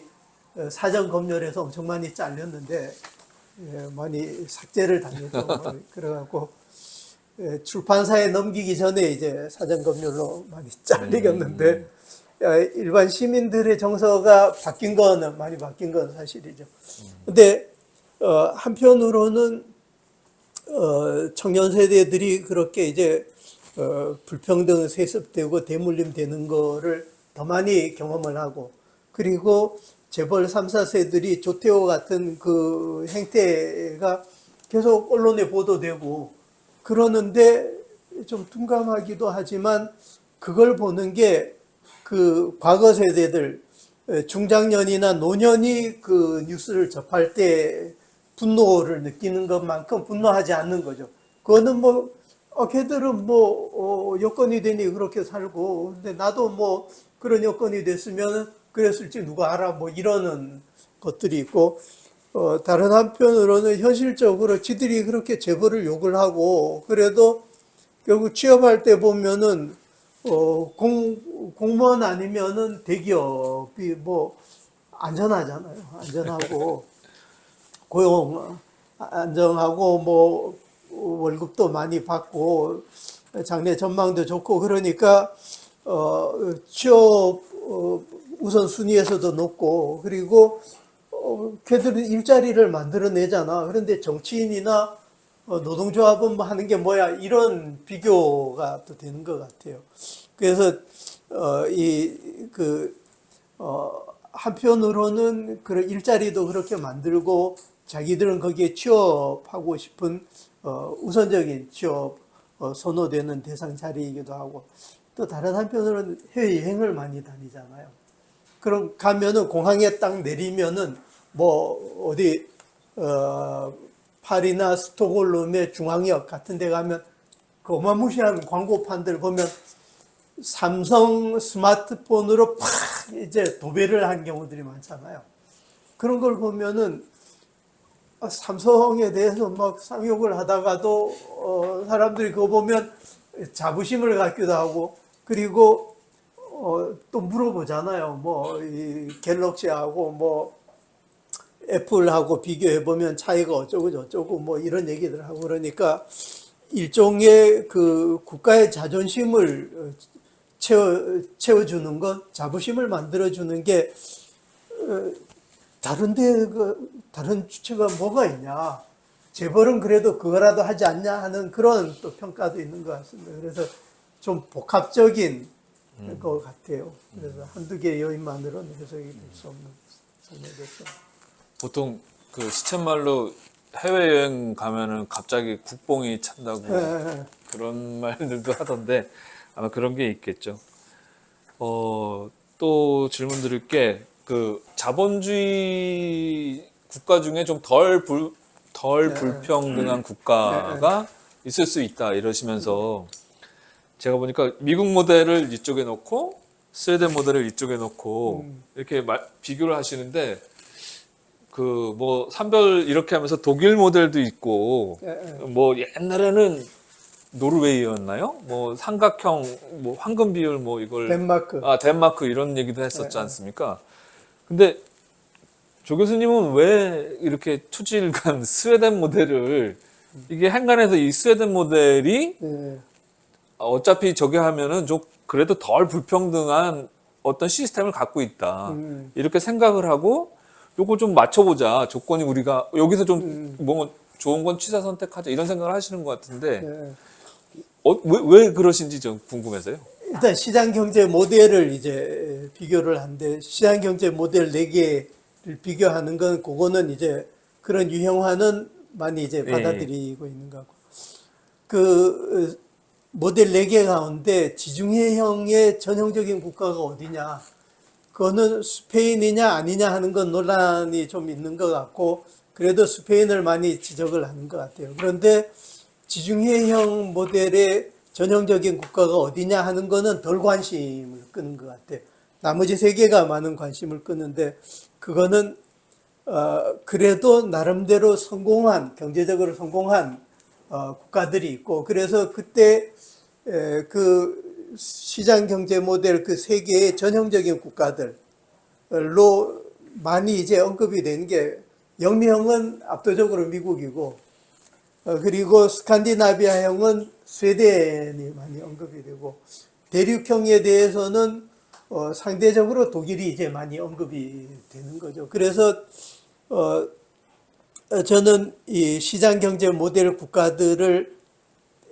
사전 검열에서 엄청 많이 잘렸는데 많이 삭제를 당했죠. 그래갖고 출판사에 넘기기 전에 이제 사전 검열로 많이 잘리겠는데 일반 시민들의 정서가 많이 바뀐 건 사실이죠. 근데 한편으로는 청년 세대들이 그렇게 이제 불평등 세습되고 대물림 되는 거를 더 많이 경험을 하고 그리고 재벌 3, 4세들이 조태호 같은 그 행태가 계속 언론에 보도되고 그러는데 좀 둔감하기도 하지만 그걸 보는 게 그 과거 세대들 중장년이나 노년이 그 뉴스를 접할 때 분노를 느끼는 것만큼 분노하지 않는 거죠. 그거는 뭐 걔들은 뭐 여건이 되니 그렇게 살고 근데 나도 뭐 그런 여건이 됐으면 그랬을지 누가 알아 뭐 이러는 것들이 있고 다른 한편으로는 현실적으로 지들이 그렇게 재벌을 욕을 하고 그래도 결국 취업할 때 보면은 공무원 아니면은 대기업이 뭐 안전하잖아요. 안전하고 고용 안정하고 뭐 월급도 많이 받고 장래 전망도 좋고 그러니까 취업 우선 순위에서도 높고 그리고 걔들은 일자리를 만들어내잖아. 그런데 정치인이나 노동조합은 뭐 하는 게 뭐야 이런 비교가 또 되는 것 같아요. 그래서 한편으로는 그런 일자리도 그렇게 만들고 자기들은 거기에 취업하고 싶은 우선적인 취업 선호되는 대상 자리이기도 하고 또 다른 한편으로는 해외여행을 많이 다니잖아요. 그럼 가면은 공항에 딱 내리면은 뭐 어디 파리나 스톡홀름의 중앙역 같은 데 가면 그 어마무시한 광고판들 보면 삼성 스마트폰으로 팍 이제 도배를 한 경우들이 많잖아요. 그런 걸 보면은 삼성에 대해서 막 쌍욕을 하다가도 사람들이 그거 보면 자부심을 갖기도 하고, 그리고 또 물어보잖아요. 뭐 이 갤럭시하고 뭐 애플하고 비교해 보면 차이가 어쩌고 저쩌고 뭐 이런 얘기들 하고, 그러니까 일종의 그 국가의 자존심을 채워주는 것, 자부심을 만들어주는 게 다른데 다른 주체가 뭐가 있냐. 재벌은 그래도 그거라도 하지 않냐 하는 그런 또 평가도 있는 것 같습니다. 그래서 좀 복합적인 것 같아요. 그래서 한두 개의 요인만으로는 해석이 될 수 없는 상황이겠죠. 보통 그 시쳇말로 해외여행 가면은 갑자기 국뽕이 찬다고 그런 말들도 하던데 아마 그런 게 있겠죠. 또 질문 드릴 게 그 자본주의 국가 중에 좀 덜 불평등한 국가가 있을 수 있다 이러시면서 제가 보니까 미국 모델을 이쪽에 놓고 스웨덴 모델을 이쪽에 놓고 이렇게 비교를 하시는데 그 뭐 산별 이렇게 하면서 독일 모델도 있고 뭐 옛날에는 노르웨이였나요? 뭐 삼각형 뭐 황금 비율 뭐 이걸 덴마크 이런 얘기도 했었지 않습니까? 근데 조 교수님은 왜 이렇게 투질간 스웨덴 모델을 이게 한간에서 이 스웨덴 모델이 어차피 저게 하면은 좀 그래도 덜 불평등한 어떤 시스템을 갖고 있다 이렇게 생각을 하고 요거 좀 맞춰보자 조건이 우리가 여기서 좀 뭐 좋은 건 취사 선택하자 이런 생각을 하시는 것 같은데 왜 그러신지 좀 궁금해서요. 일단 시장 경제 모델을 이제 비교를 하는데 시장 경제 모델 4개를 비교하는 건 그거는 이제 그런 유형화는 많이 이제 받아들이고 있는 거고, 그 모델 4개 가운데 지중해형의 전형적인 국가가 어디냐, 그거는 스페인이냐 아니냐 하는 건 논란이 좀 있는 것 같고, 그래도 스페인을 많이 지적을 하는 것 같아요. 그런데 지중해형 모델의 전형적인 국가가 어디냐 하는 거는 덜 관심을 끄는 것 같아요. 나머지 3개가 많은 관심을 끄는데, 그거는 그래도 나름대로 성공한, 경제적으로 성공한 국가들이 있고, 그래서 그때 그 시장 경제 모델 그 3개의 전형적인 국가들로 많이 이제 언급이 된 게, 영미형은 압도적으로 미국이고, 그리고 스칸디나비아형은 스웨덴이 많이 언급이 되고, 대륙형에 대해서는 상대적으로 독일이 이제 많이 언급이 되는 거죠. 그래서 저는 이 시장 경제 모델 국가들을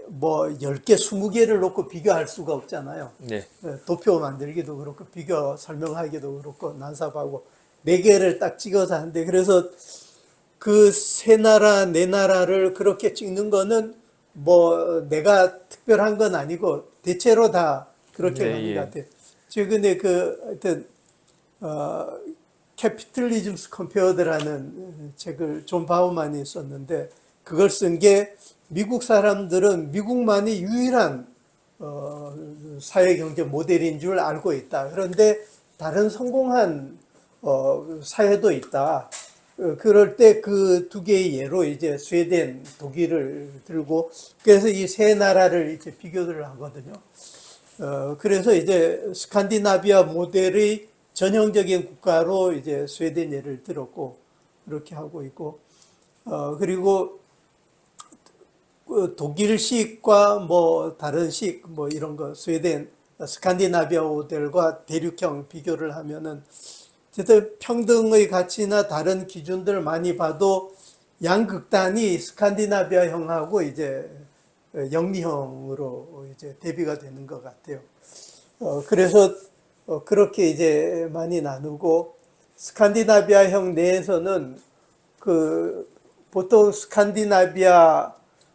뭐 10개, 20개를 놓고 비교할 수가 없잖아요. 네. 도표 만들기도 그렇고 비교 설명하기도 그렇고 난삽하고 4개를 딱 찍어서 하는데, 그래서 그 3나라, 4나라를 그렇게 찍는 거는 뭐 내가 특별한 건 아니고 대체로 다 그렇게 가는 것 같아요. 최근에 그 하여튼 캐피털리즘스 컴페어드라는 책을 존 바우만이 썼는데, 그걸 쓴 게 미국 사람들은 미국만이 유일한 사회경제 모델인 줄 알고 있다. 그런데 다른 성공한 사회도 있다. 그럴 때 그 2개의 예로 이제 스웨덴, 독일을 들고, 그래서 이 3나라를 이제 비교를 하거든요. 그래서 이제 스칸디나비아 모델의 전형적인 국가로 이제 스웨덴 예를 들었고, 그렇게 하고 있고, 그리고 독일식과 뭐 다른식 뭐 이런 거, 스웨덴, 스칸디나비아 모델과 대륙형 비교를 하면은 어쨌든 평등의 가치나 다른 기준들을 많이 봐도 양극단이 스칸디나비아형하고 이제 영미형으로 이제 대비가 되는 것 같아요. 그래서 그렇게 이제 많이 나누고, 스칸디나비아형 내에서는 그 보통 스칸디나비아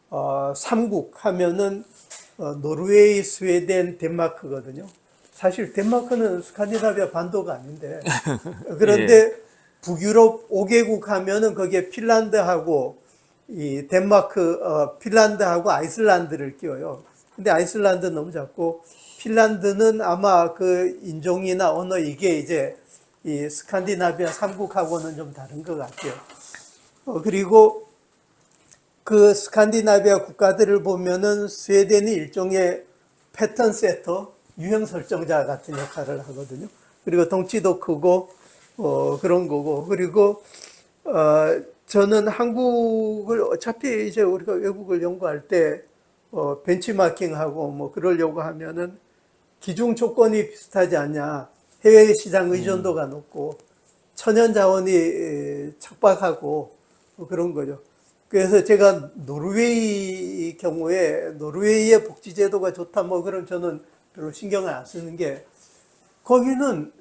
3국 하면은 노르웨이, 스웨덴, 덴마크거든요. 사실 덴마크는 스칸디나비아 반도가 아닌데, 그런데 북유럽 5개국 하면은 거기에 핀란드하고 이 덴마크, 핀란드하고 아이슬란드를 끼워요. 근데 아이슬란드 너무 작고 핀란드는 아마 그 인종이나 언어 이게 이제 이 스칸디나비아 3국하고는 좀 다른 것 같아요. 그리고 그 스칸디나비아 국가들을 보면은 스웨덴이 일종의 패턴 세터, 유형 설정자 같은 역할을 하거든요. 그리고 덩치도 크고 그런 거고. 그리고 저는 한국을 어차피 이제 우리가 외국을 연구할 때 벤치마킹하고 뭐 그러려고 하면은 기중 조건이 비슷하지 않냐. 해외 시장 의존도가 높고 천연 자원이 척박하고 뭐 그런 거죠. 그래서 제가 노르웨이 경우에 노르웨이의 복지 제도가 좋다 뭐 그런 저는 별로 신경을 안 쓰는 게 거기는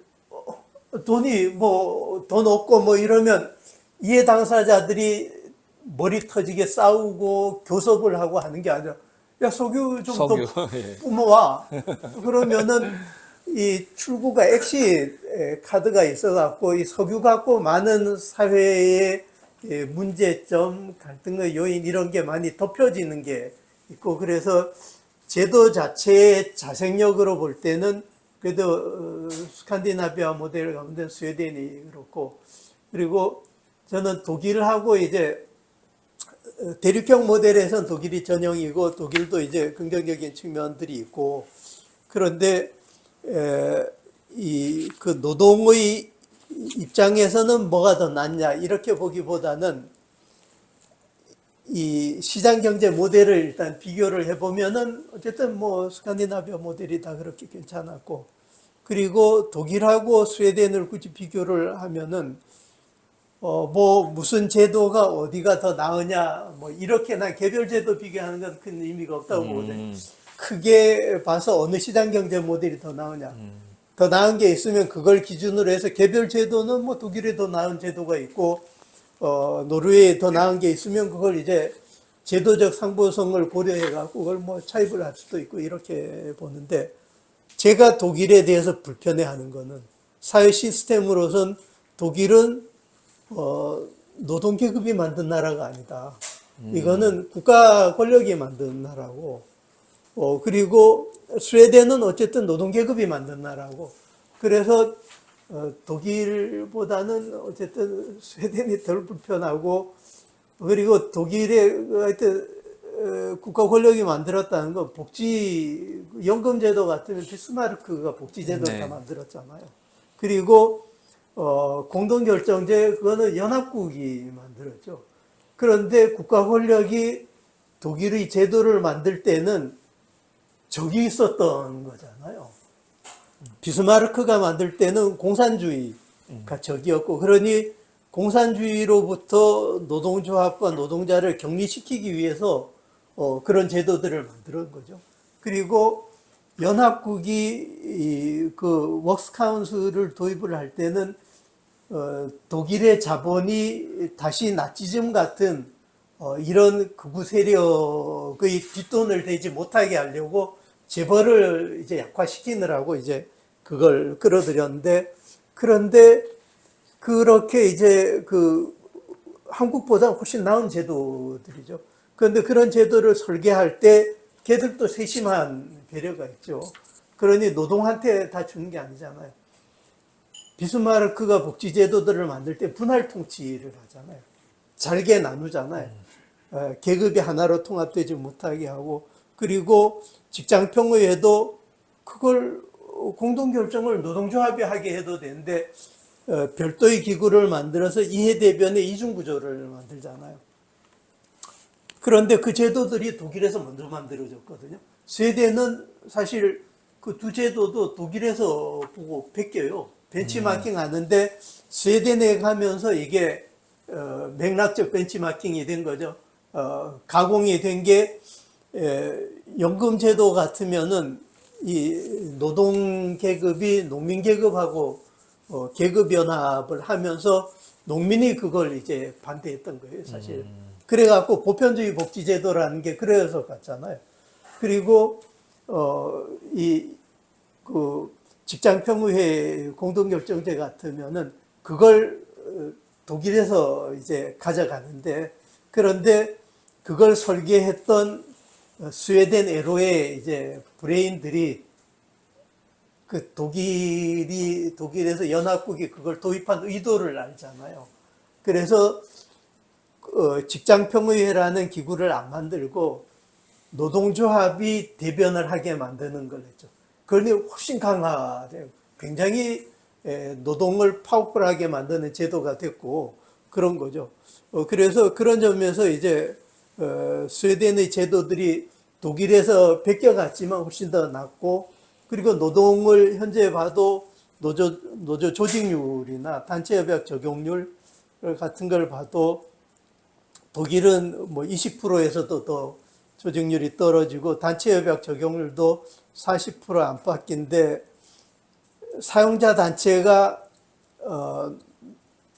돈이 뭐 돈 없고 뭐 이러면 이해 당사자들이 머리 터지게 싸우고 교섭을 하고 하는 게 아니라 야 석유 좀 더 석유, 예. 뿜어와. 그러면은 이 출구가 엑시 카드가 있어갖고 이 석유 갖고 많은 사회의 문제점, 갈등의 요인 이런 게 많이 덮여지는 게 있고 그래서 제도 자체의 자생력으로 볼 때는 그래도 스칸디나비아 모델 가운데 스웨덴이 그렇고 그리고 저는 독일하고 이제 대륙형 모델에서는 독일이 전형이고 독일도 이제 긍정적인 측면들이 있고 그런데 이 그 노동의 입장에서는 뭐가 더 낫냐 이렇게 보기보다는 이 시장 경제 모델을 일단 비교를 해보면은 어쨌든 뭐 스칸디나비아 모델이 다 그렇게 괜찮았고 그리고 독일하고 스웨덴을 굳이 비교를 하면은 뭐 무슨 제도가 어디가 더 나으냐 뭐 이렇게나 개별 제도 비교하는 건 큰 의미가 없다고 보거든요. 크게 봐서 어느 시장 경제 모델이 더 나으냐. 더 나은 게 있으면 그걸 기준으로 해서 개별 제도는 뭐 독일에 더 나은 제도가 있고 노르웨이에 더 나은 게 있으면 그걸 이제 제도적 상보성을 고려해 갖고 그걸 뭐 차입을 할 수도 있고 이렇게 보는데 제가 독일에 대해서 불편해하는 거는 사회 시스템으로선 독일은 노동 계급이 만든 나라가 아니다. 이거는 국가 권력이 만든 나라고 그리고 스웨덴은 어쨌든 노동 계급이 만든 나라고 그래서 독일보다는 어쨌든 스웨덴이 덜 불편하고 그리고 독일의 하여튼 국가 권력이 만들었다는 건 복지 연금제도 같으면 비스마르크가 복지제도를 다 만들었잖아요. 그리고 공동결정제 그거는 연합국이 만들었죠. 그런데 국가 권력이 독일의 제도를 만들 때는 적이 있었던 거잖아요. 비스마르크가 만들 때는 공산주의가 적이었고 그러니 공산주의로부터 노동조합과 노동자를 격리시키기 위해서 그런 제도들을 만드는 거죠. 그리고 연합국이 그 웍스 카운슬을 도입을 할 때는 독일의 자본이 다시 나치즘 같은 이런 극우 세력의 뒷돈을 대지 못하게 하려고 재벌을 이제 약화시키느라고 이제 그걸 끌어들였는데 그런데 그렇게 이제 그 한국보다 훨씬 나은 제도들이죠. 그런데 그런 제도를 설계할 때 걔들도 세심한 배려가 있죠. 그러니 노동한테 다 주는 게 아니잖아요. 비스마르크가 복지제도들을 만들 때 분할 통치를 하잖아요. 잘게 나누잖아요. 계급이 하나로 통합되지 못하게 하고 그리고 직장평의회도 그걸 공동결정을 노동조합이 하게 해도 되는데 별도의 기구를 만들어서 이해대변의 이중구조를 만들잖아요. 그런데 그 제도들이 독일에서 먼저 만들어졌거든요. 스웨덴은 사실 그 두 제도도 독일에서 보고 베껴요. 벤치마킹 하는데 스웨덴에 가면서 이게 맥락적 벤치마킹이 된 거죠. 가공이 된 게 연금제도 같으면은 이 노동 계급이 농민 계급하고 계급 연합을 하면서 농민이 그걸 이제 반대했던 거예요, 사실. 그래갖고 보편주의 복지제도라는 게 그래서 갔잖아요. 그리고 그 직장평의회 공동결정제 같으면은 그걸 독일에서 이제 가져가는데, 그런데 그걸 설계했던 스웨덴 에로의 이제 브레인들이 그 독일에서 연합국이 그걸 도입한 의도를 알잖아요. 그래서 직장평의회라는 기구를 안 만들고 노동조합이 대변을 하게 만드는 걸 했죠. 그러니 훨씬 강화돼요. 굉장히 노동을 파워풀하게 만드는 제도가 됐고 그런 거죠. 그래서 그런 점에서 이제 스웨덴의 제도들이 독일에서 베껴갔지만 훨씬 더 낫고, 그리고 노동을 현재 봐도 노조 조직률이나 단체협약 적용률 같은 걸 봐도 독일은 뭐 20%에서도 더 조직률이 떨어지고 단체협약 적용률도 40% 안팎인데, 사용자 단체가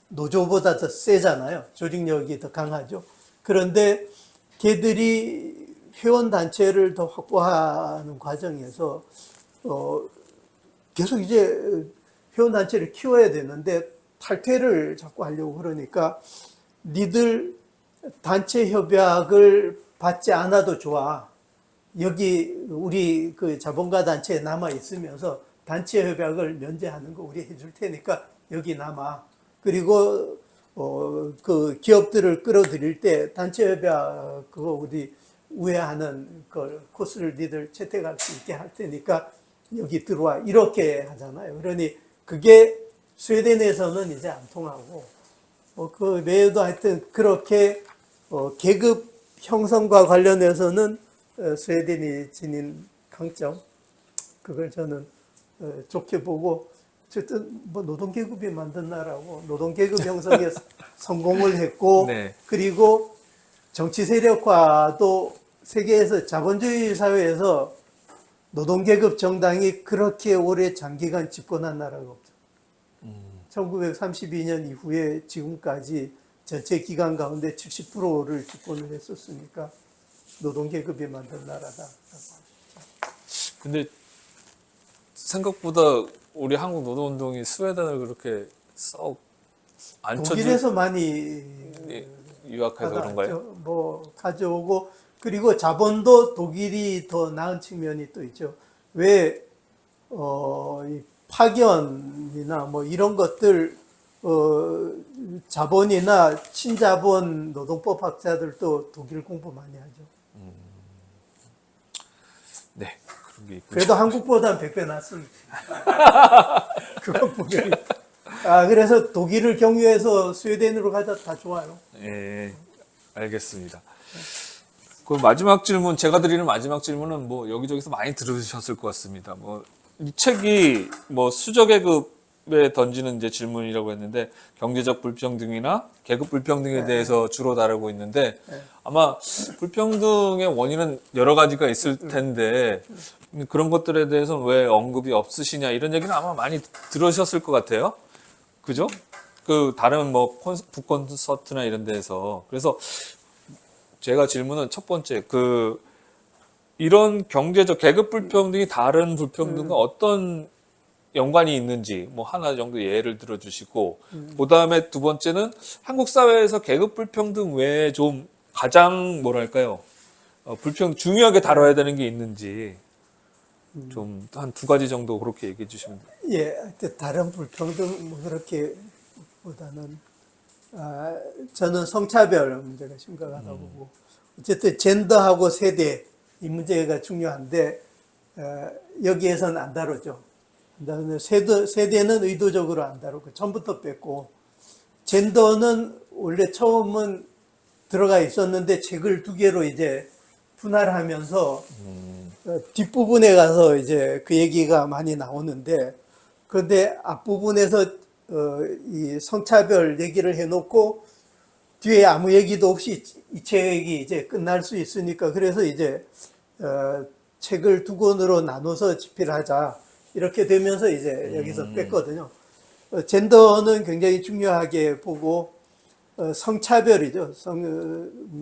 노조보다 더 세잖아요. 조직력이 더 강하죠. 그런데 걔들이 회원 단체를 더 확보하는 과정에서 계속 이제 회원 단체를 키워야 되는데 탈퇴를 자꾸 하려고 그러니까, 니들 단체 협약을 받지 않아도 좋아. 여기 우리 그 자본가 단체에 남아 있으면서 단체 협약을 면제하는 거 우리 해줄 테니까 여기 남아. 그리고 그 기업들을 끌어들일 때 단체 협약 그거 우리 우회하는 걸 코스를 니들 채택할 수 있게 할 테니까 여기 들어와. 이렇게 하잖아요. 그러니 그게 스웨덴에서는 이제 안 통하고, 그 외에도 하여튼 그렇게 계급 형성과 관련해서는 스웨덴이 지닌 강점, 그걸 저는 좋게 보고, 어쨌든 뭐 노동계급이 만든 나라고 노동계급 형성에 성공을 했고, 네. 그리고 정치 세력화도 세계에서 자본주의 사회에서 노동계급 정당이 그렇게 오래 장기간 집권한 나라가 없죠. 1932년 이후에 지금까지 전체 기간 가운데 70%를 집권을 했었으니까 노동계급이 만든 나라다. 근데 생각보다 우리 한국 노동운동이 스웨덴을 그렇게 썩 안 쳐주 독일에서 많이 유학해서 그런가요? 뭐 가져오고, 그리고 자본도 독일이 더 나은 측면이 또 있죠. 왜 이 파견이나 뭐 이런 것들, 자본이나 친자본 노동법 학자들도 독일 공부 많이 하죠. 네, 그런 게 있군요. 그래도 한국보다는 100배 낫습니다. 그건 분명히. 그래서 독일을 경유해서 스웨덴으로 가자 다 좋아요. 예, 알겠습니다. 그 마지막 질문, 제가 드리는 마지막 질문은 뭐 여기저기서 많이 들으셨을 것 같습니다. 뭐 이 책이 뭐 수저계급에 던지는 이제 질문이라고 했는데, 경제적 불평등이나 계급 불평등에 대해서 주로 다루고 있는데, 아마 불평등의 원인은 여러 가지가 있을 텐데 그런 것들에 대해서는 왜 언급이 없으시냐, 이런 얘기는 아마 많이 들으셨을 것 같아요. 그죠? 그 다른 뭐 북콘서트나 이런 데에서. 그래서 제가 질문은 첫 번째, 이런 경제적 계급 불평등이 다른 불평등과 어떤 연관이 있는지 뭐 하나 정도 예를 들어 주시고, 그다음에 두 번째는 한국 사회에서 계급 불평등 외에 좀 가장 뭐랄까요? 중요하게 다뤄야 되는 게 있는지 좀 한 두 가지 정도 그렇게 얘기해 주시면 돼요. 예, 다른 불평등 뭐 그렇게 보다는 저는 성차별 문제가 심각하다고 보고, 어쨌든 젠더하고 세대 이 문제가 중요한데 여기에서는 안 다루죠. 세대는 의도적으로 안 다루고 처음부터 뺐고, 젠더는 원래 처음은 들어가 있었는데 책을 두 개로 이제 분할하면서 뒷부분에 가서 이제 그 얘기가 많이 나오는데, 그런데 앞부분에서 이 성차별 얘기를 해놓고 뒤에 아무 얘기도 없이 이 책이 이제 끝날 수 있으니까, 그래서 이제 책을 두 권으로 나눠서 집필하자 이렇게 되면서 이제 여기서 뺐거든요. 젠더는 굉장히 중요하게 보고, 성차별이죠.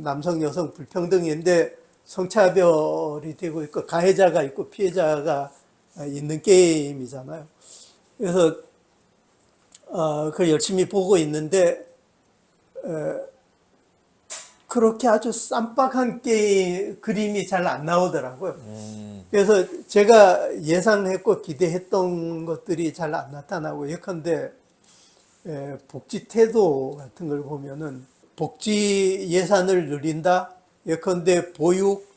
남성 여성 불평등인데 성차별이 되고 있고 가해자가 있고 피해자가 있는 게임이잖아요. 그래서 그걸 열심히 보고 있는데 그렇게 아주 쌈박한 그림이 잘 안 나오더라고요. 그래서 제가 예상했고 기대했던 것들이 잘 안 나타나고 예컨대 복지 태도 같은 걸 보면은 복지 예산을 늘린다. 예컨대 보육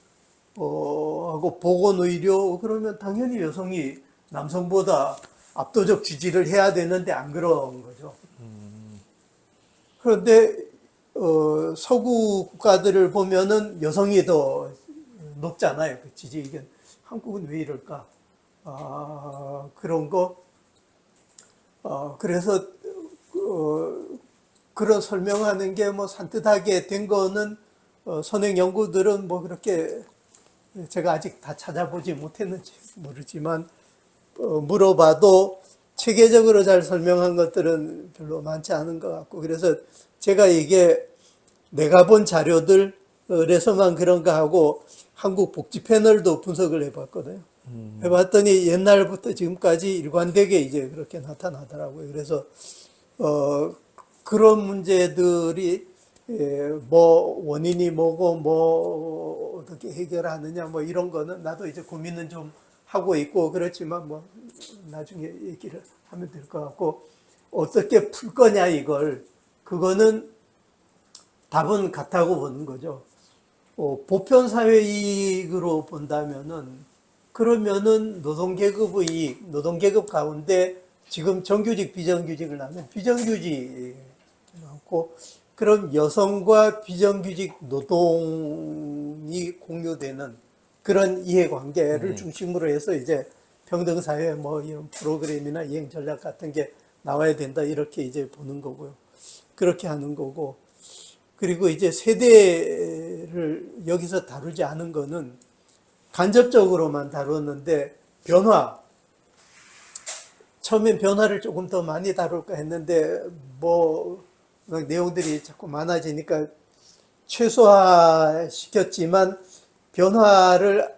하고 보건의료 그러면 당연히 여성이 남성보다 압도적 지지를 해야 되는데 안 그런 거죠. 그런데 서구 국가들을 보면은 여성이 더 높잖아요. 그 지지 의견. 한국은 왜 이럴까? 그런 거. 그래서 그런 설명하는 게 뭐 산뜻하게 된 거는 선행 연구들은 뭐 그렇게 제가 아직 다 찾아보지 못했는지 모르지만 물어봐도 체계적으로 잘 설명한 것들은 별로 많지 않은 것 같고 그래서 제가 이게 내가 본 자료들에서만 그런가 하고 한국 복지 패널도 분석을 해봤거든요. 해봤더니 옛날부터 지금까지 일관되게 이제 그렇게 나타나더라고요. 그래서 그런 문제들이 뭐 원인이 뭐고 뭐 어떻게 해결하느냐 뭐 이런 거는 나도 이제 고민은 좀 하고 있고 그렇지만 뭐 나중에 얘기를 하면 될 것 같고 어떻게 풀 거냐 이걸 그거는 답은 같다고 보는 거죠. 보편 사회 이익으로 본다면은 그러면은 노동계급의 이익, 노동계급 가운데 지금 정규직, 비정규직을 나누면 비정규직이 많고 그럼 여성과 비정규직 노동이 공유되는 그런 이해관계를 중심으로 해서 이제 평등사회 뭐 이런 프로그램이나 이행 전략 같은 게 나와야 된다 이렇게 이제 보는 거고요. 그렇게 하는 거고 그리고 이제 세대를 여기서 다루지 않은 거는 간접적으로만 다뤘는데 변화 처음엔 변화를 조금 더 많이 다룰까 했는데 뭐 내용들이 자꾸 많아지니까 최소화 시켰지만 변화를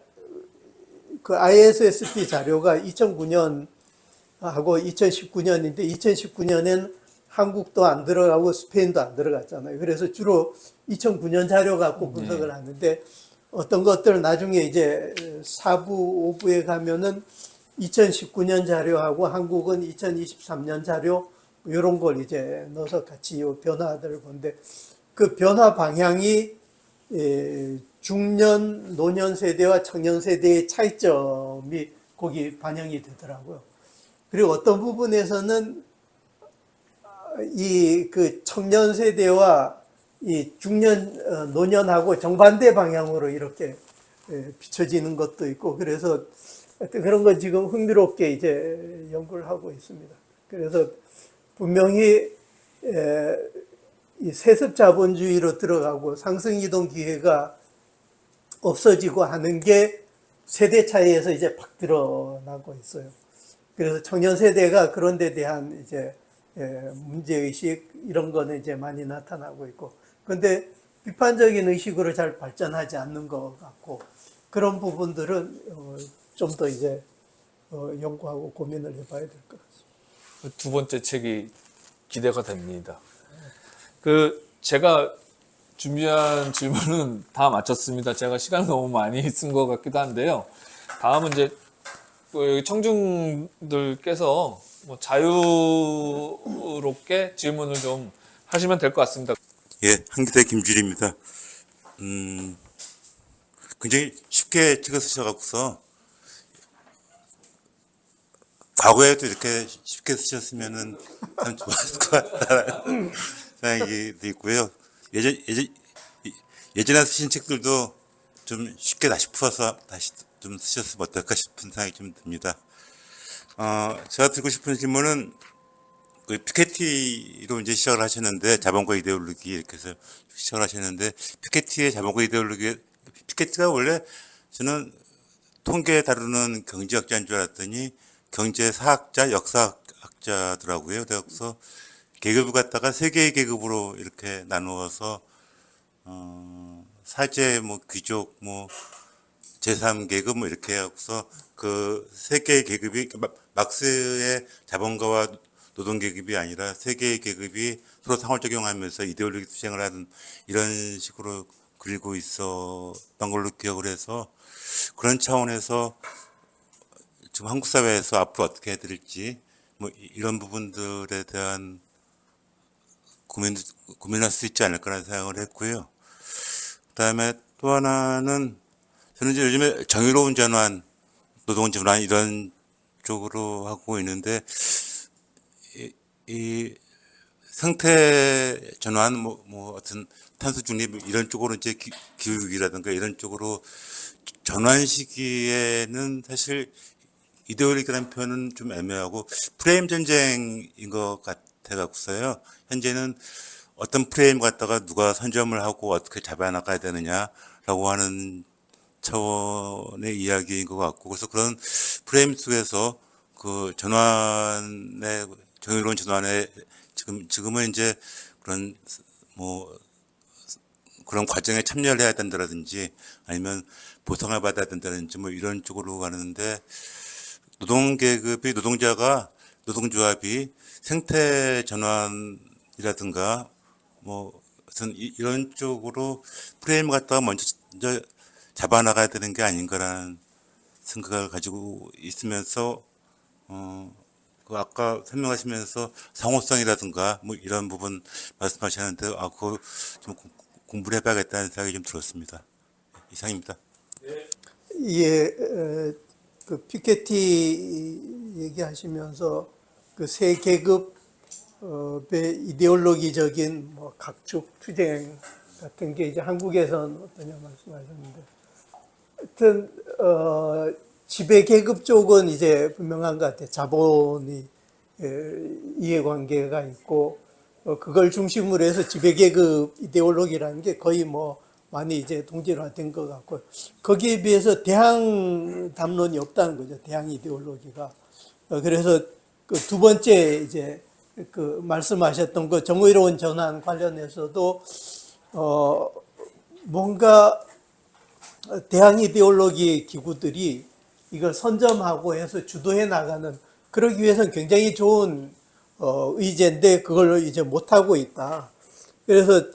그 ISSP 자료가 2009년 하고 2019년인데 2019년엔 한국도 안 들어가고 스페인도 안 들어갔잖아요. 그래서 주로 2009년 자료 갖고 분석을 하는데 어떤 것들 나중에 이제 4부, 5부에 가면은 2019년 자료하고 한국은 2023년 자료 이런 걸 이제 넣어서 같이 이 변화들을 보는데 그 변화 방향이 중년, 노년 세대와 청년 세대의 차이점이 거기 반영이 되더라고요. 그리고 어떤 부분에서는 이 그 청년 세대와 이 중년, 노년하고 정반대 방향으로 이렇게 비춰지는 것도 있고 그래서 하여튼 그런 건 지금 흥미롭게 이제 연구를 하고 있습니다. 그래서 분명히 이 세습 자본주의로 들어가고 상승 이동 기회가 없어지고 하는 게 세대 차이에서 이제 팍 드러나고 있어요. 그래서 청년 세대가 그런 데 대한 이제 문제의식 이런 거는 이제 많이 나타나고 있고 그런데 비판적인 의식으로 잘 발전하지 않는 것 같고 그런 부분들은 좀 더 이제 연구하고 고민을 해봐야 될 것 같습니다. 두 번째 책이 기대가 됩니다. 제가 준비한 질문은 다 마쳤습니다. 제가 시간을 너무 많이 쓴 것 같기도 한데요. 다음은 이제 청중들께서 뭐 자유롭게 질문을 좀 하시면 될 것 같습니다. 예, 한기대 김주리입니다. 굉장히 쉽게 찍어 쓰셔갖고서 과거에도 이렇게 쉽게 쓰셨으면은 참 좋았을 것 같다는 생각이 있고요. 예전에 쓰신 책들도 좀 쉽게 다시 풀어서 다시 좀 쓰셨으면 어떨까 싶은 생각이 좀 듭니다. 제가 드리고 싶은 질문은 그 피케티로 이제 시작을 하셨는데 자본과 이데올로기 이렇게 해서 시작을 하셨는데 피케티의 자본과 이데올로기 피케티가 원래 저는 통계 다루는 경제학자인 줄 알았더니 경제사학자, 역사학자더라고요. 그래서 계급을 갖다가 세 개의 계급으로 이렇게 나누어서 사제, 뭐 귀족, 뭐 제3계급 뭐 이렇게 해서 그 세 개의 계급이 막스의 자본가와 노동계급이 아니라 세 개의 계급이 서로 상호작용하면서 이데올로기 투쟁을 하는 이런 식으로 그리고 있었던 걸로 기억을 해서 그런 차원에서 지금 한국 사회에서 앞으로 어떻게 해드릴지 뭐 이런 부분들에 대한 고민할 수 있지 않을까라는 생각을 했고요. 그다음에 또 하나는 저는 이제 요즘에 정의로운 전환, 노동 전환 이런 쪽으로 하고 있는데 이 생태 전환 뭐 어떤 탄소 중립 이런 쪽으로 이제 기후위기라든가 이런 쪽으로 전환 시기에는 사실 이데올로기라는 표현은 좀 애매하고 프레임 전쟁인 것 같아 갖고서요. 현재는 어떤 프레임 갖다가 누가 선점을 하고 어떻게 잡아나가야 되느냐라고 하는 차원의 이야기인 것 같고, 그래서 그런 프레임 속에서 그 전환의 정의로운 전환에 지금은 이제 그런 뭐 그런 과정에 참여를 해야 된다든지 아니면 보상을 받아야 된다든지 뭐 이런 쪽으로 가는데, 노동계급이 노동조합이 생태 전환이라든가 뭐 어떤 이런 쪽으로 프레임을 갖다가 먼저 잡아나가야 되는 게 아닌가라는 생각을 가지고 있으면서 그 아까 설명하시면서 상호성이라든가 뭐 이런 부분 말씀하셨는데 그거 좀 공부를 해봐야겠다는 생각이 좀 들었습니다. 이상입니다. 예, 그 피케티 얘기하시면서 그 세 계급의 이데올로기적인 뭐 각축 투쟁 같은 게 이제 한국에선 어떠냐 말씀하셨는데, 하여튼 지배 계급 쪽은 이제 분명한 것 같아요. 자본이 이해관계가 있고 그걸 중심으로 해서 지배 계급 이데올로기라는 게 거의 뭐 많이 이제 동질화된 것 같고, 거기에 비해서 대항 담론이 없다는 거죠. 대항 이데올로기가. 그래서 그 두 번째 이제 그 말씀하셨던 그 정의로운 전환 관련해서도 뭔가 대항 이데올로기 기구들이 이걸 선점하고 해서 주도해 나가는, 그러기 위해서는 굉장히 좋은 의제인데 그걸 이제 못 하고 있다. 그래서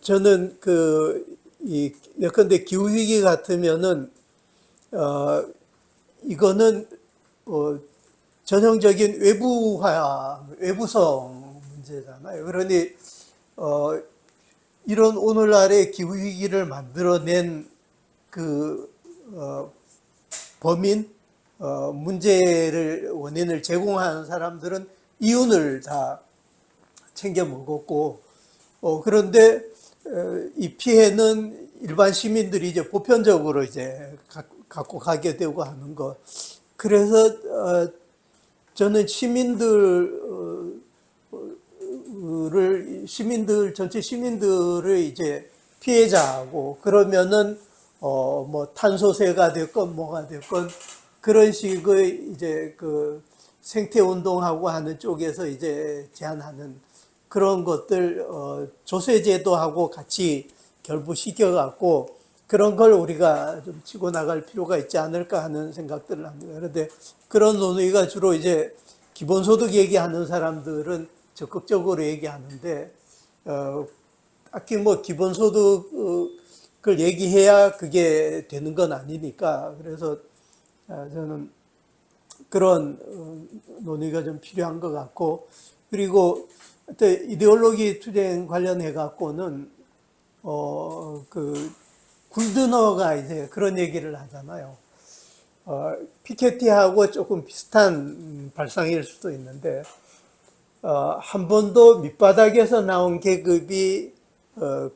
저는 예컨대 기후 위기 같으면은 이거는 전형적인 외부성 문제잖아요. 그러니 이런 오늘날의 기후 위기를 만들어낸 그 범인, 문제를 원인을 제공하는 사람들은 이윤을 다 챙겨 먹었고, 그런데 이 피해는 일반 시민들이 이제 보편적으로 이제 갖고 가게 되고 하는 것. 그래서 저는 전체 시민들을 이제 피해자하고, 그러면은 뭐 탄소세가 됐건 뭐가 됐건 그런 식의 이제 그 생태 운동하고 하는 쪽에서 이제 제한하는 그런 것들 조세제도하고 같이 결부시켜 갖고 그런 걸 우리가 좀 치고 나갈 필요가 있지 않을까 하는 생각들을 합니다. 그런데 그런 논의가 주로 이제 기본소득 얘기하는 사람들은 적극적으로 얘기하는데 딱히 뭐 기본소득을 얘기해야 그게 되는 건 아니니까, 그래서 저는 그런 논의가 좀 필요한 것 같고, 그리고 이데올로기 투쟁 관련해 갖고는 그 굴드너가 이제 그런 얘기를 하잖아요. 피케티하고 조금 비슷한 발상일 수도 있는데, 한 번도 밑바닥에서 나온 계급이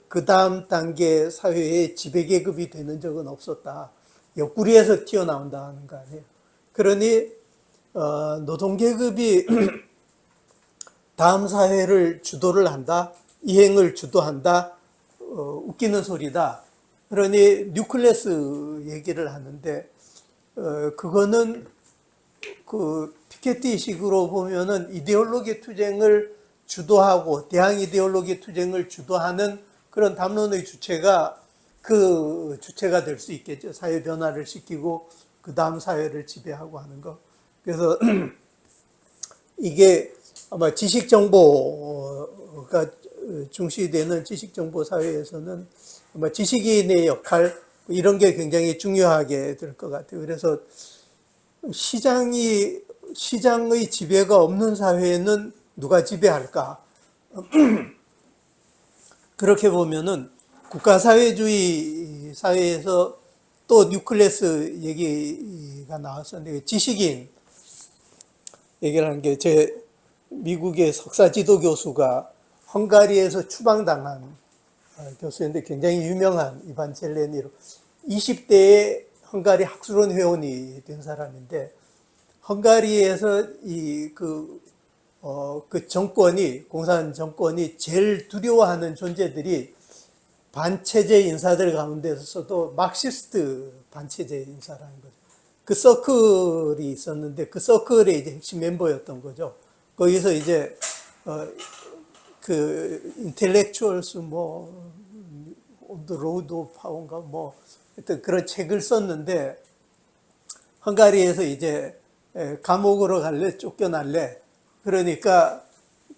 그 다음 단계 사회의 지배계급이 되는 적은 없었다. 옆구리에서 튀어나온다 하는 거 아니에요. 그러니 노동계급이 다음 사회를 주도를 한다, 이행을 주도한다, 웃기는 소리다. 그러니 뉴클래스 얘기를 하는데, 그거는 그 피케티식으로 보면은 이데올로기 투쟁을 주도하고 대항 이데올로기 투쟁을 주도하는 그런 담론의 주체가 그 주체가 될 수 있겠죠. 사회 변화를 시키고 그 다음 사회를 지배하고 하는 거. 그래서 이게 아마 지식 정보가 중시되는 지식 정보 사회에서는 아마 지식인의 역할 이런 게 굉장히 중요하게 될 것 같아요. 그래서 시장의 지배가 없는 사회는 누가 지배할까? 그렇게 보면은 국가사회주의 사회에서 또 뉴클래스 얘기가 나왔었는데 지식인 얘기를 한 게 제 미국의 석사 지도 교수가 헝가리에서 추방당한 교수인데 굉장히 유명한 이반 젤레니로 20대에 헝가리 학술원 회원이 된 사람인데 헝가리에서 그 정권이 공산 정권이 제일 두려워하는 존재들이 반체제 인사들 가운데서도 막시스트 반체제 인사라는 거죠. 그 서클이 있었는데 그 서클의 이제 핵심 멤버였던 거죠. 거기서 이제 그 인텔렉추얼스 뭐 on the road of power인가 뭐 하여튼 그런 책을 썼는데 헝가리에서 이제 감옥으로 갈래 쫓겨날래 그러니까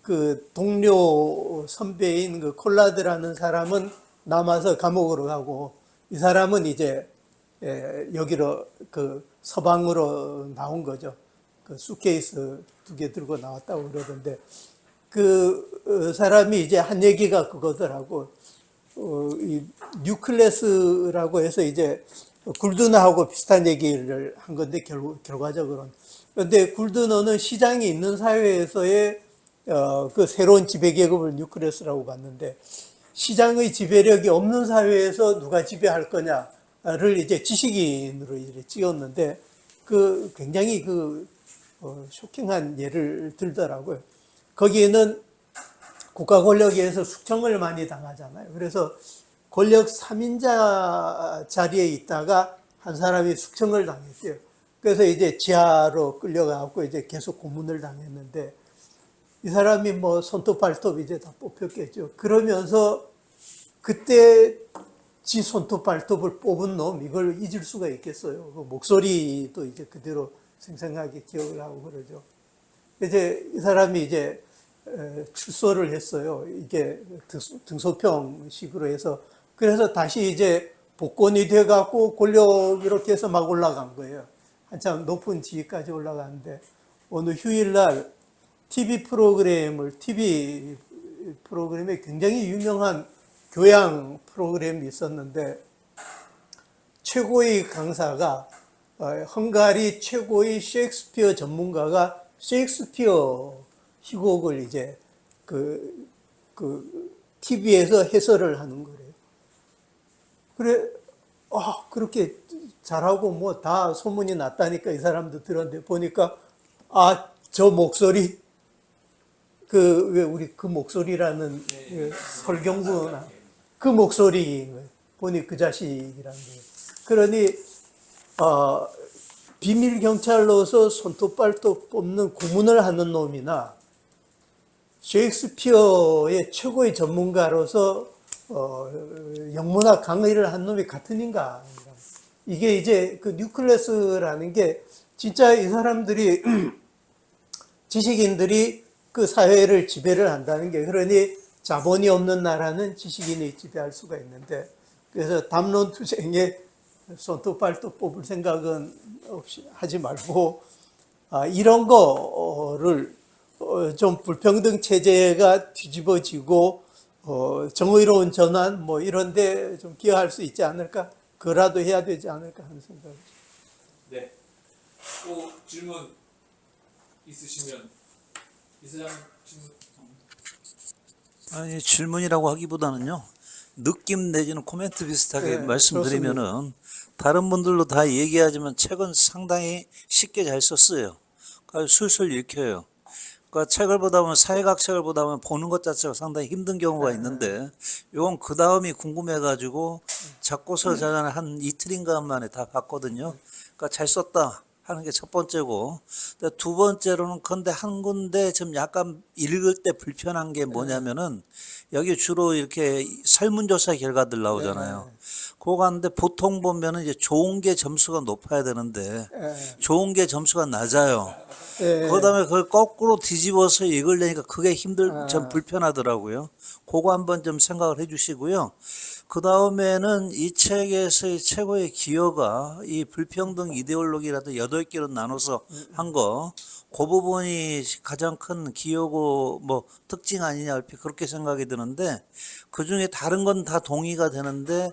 그 동료 선배인 그 콜라드라는 사람은 남아서 감옥으로 가고 이 사람은 이제 여기로 그 서방으로 나온 거죠. 그 수케이스 2개 들고 나왔다고 그러던데 그 사람이 이제 한 얘기가 그거더라고. 이 뉴클래스라고 해서 이제 굴드너하고 비슷한 얘기를 한 건데 결과적으로는. 그런데 굴드너는 시장이 있는 사회에서의 그 새로운 지배계급을 뉴클래스라고 봤는데 시장의 지배력이 없는 사회에서 누가 지배할 거냐를 이제 지식인으로 이제 찍었는데 그 굉장히 쇼킹한 예를 들더라고요. 거기에는 국가 권력에서 숙청을 많이 당하잖아요. 그래서 권력 3인자 자리에 있다가 한 사람이 숙청을 당했대요. 그래서 이제 지하로 끌려가고 이제 계속 고문을 당했는데 이 사람이 뭐 손톱 발톱 이제 다 뽑혔겠죠. 그러면서 그때 지 손톱 발톱을 뽑은 놈 이걸 잊을 수가 있겠어요. 그 목소리도 이제 그대로 생생하게 기억을 하고 그러죠. 이제 이 사람이 이제 출소를 했어요. 이게 등소평식으로 해서 그래서 다시 이제 복권이 돼갖고 권력 이렇게 해서 막 올라간 거예요. 한참 높은 지위까지 올라가는데 어느 휴일날 TV 프로그램에 굉장히 유명한 교양 프로그램이 있었는데 최고의 강사가 헝가리 최고의 셰익스피어 전문가가 셰익스피어 희곡을 이제 그 TV에서 해설을 하는 거래요. 그래, 그렇게 잘하고 뭐 다 소문이 났다니까 이 사람도 들었는데 보니까 저 목소리 왜 우리 그 목소리라는 설경구나 그 목소리인 거예요. 보니 그 자식이라는 거예요. 그러니 비밀 경찰로서 손톱 발톱 뽑는 고문을 하는 놈이나 셰익스피어의 최고의 전문가로서 영문학 강의를 한 놈이 같은 인가? 이게 이제 그 뉴클래스라는 게 진짜 이 사람들이 지식인들이 그 사회를 지배를 한다는 게 그러니 자본이 없는 나라는 지식인이 지배할 수가 있는데 그래서 담론투쟁에 손톱 발톱 뽑을 생각은 없이 하지 말고 이런 거를 좀 불평등 체제가 뒤집어지고 정의로운 전환 뭐 이런데 좀 기여할 수 있지 않을까? 그라도 해야 되지 않을까 하는 생각이죠. 네. 또 질문 있으시면 이사장 질문. 아니 질문이라고 하기보다는요 느낌 내지는 코멘트 비슷하게 네, 말씀드리면은 다른 분들도 다 얘기하지만 책은 상당히 쉽게 잘 썼어요. 그러니까 술술 읽혀요. 그러니까 책을 보다 보면 사회학 책을 보다 보면 보는 것 자체가 상당히 힘든 경우가 있는데 이건 그 다음이 궁금해가지고 잡고서 저는 한 이틀인가 만에 다 봤거든요. 그러니까 잘 썼다 하는 게 첫 번째고, 두 번째로는 근데 한 군데 좀 약간 읽을 때 불편한 게 뭐냐면은 여기 주로 이렇게 설문조사 결과들 나오잖아요. 그거 갔는데 보통 보면은 이제 좋은 게 점수가 높아야 되는데 좋은 게 점수가 낮아요. 그다음에 그걸 거꾸로 뒤집어서 읽으려니까 그게 좀 불편하더라고요. 그거 한번 좀 생각을 해주시고요. 그 다음에는 이 책에서의 최고의 기여가 이 불평등 이데올로기라도 8개로 나눠서 한 거, 그 부분이 가장 큰 기여고 뭐 특징 아니냐 얼핏 그렇게 생각이 드는데, 그 중에 다른 건 다 동의가 되는데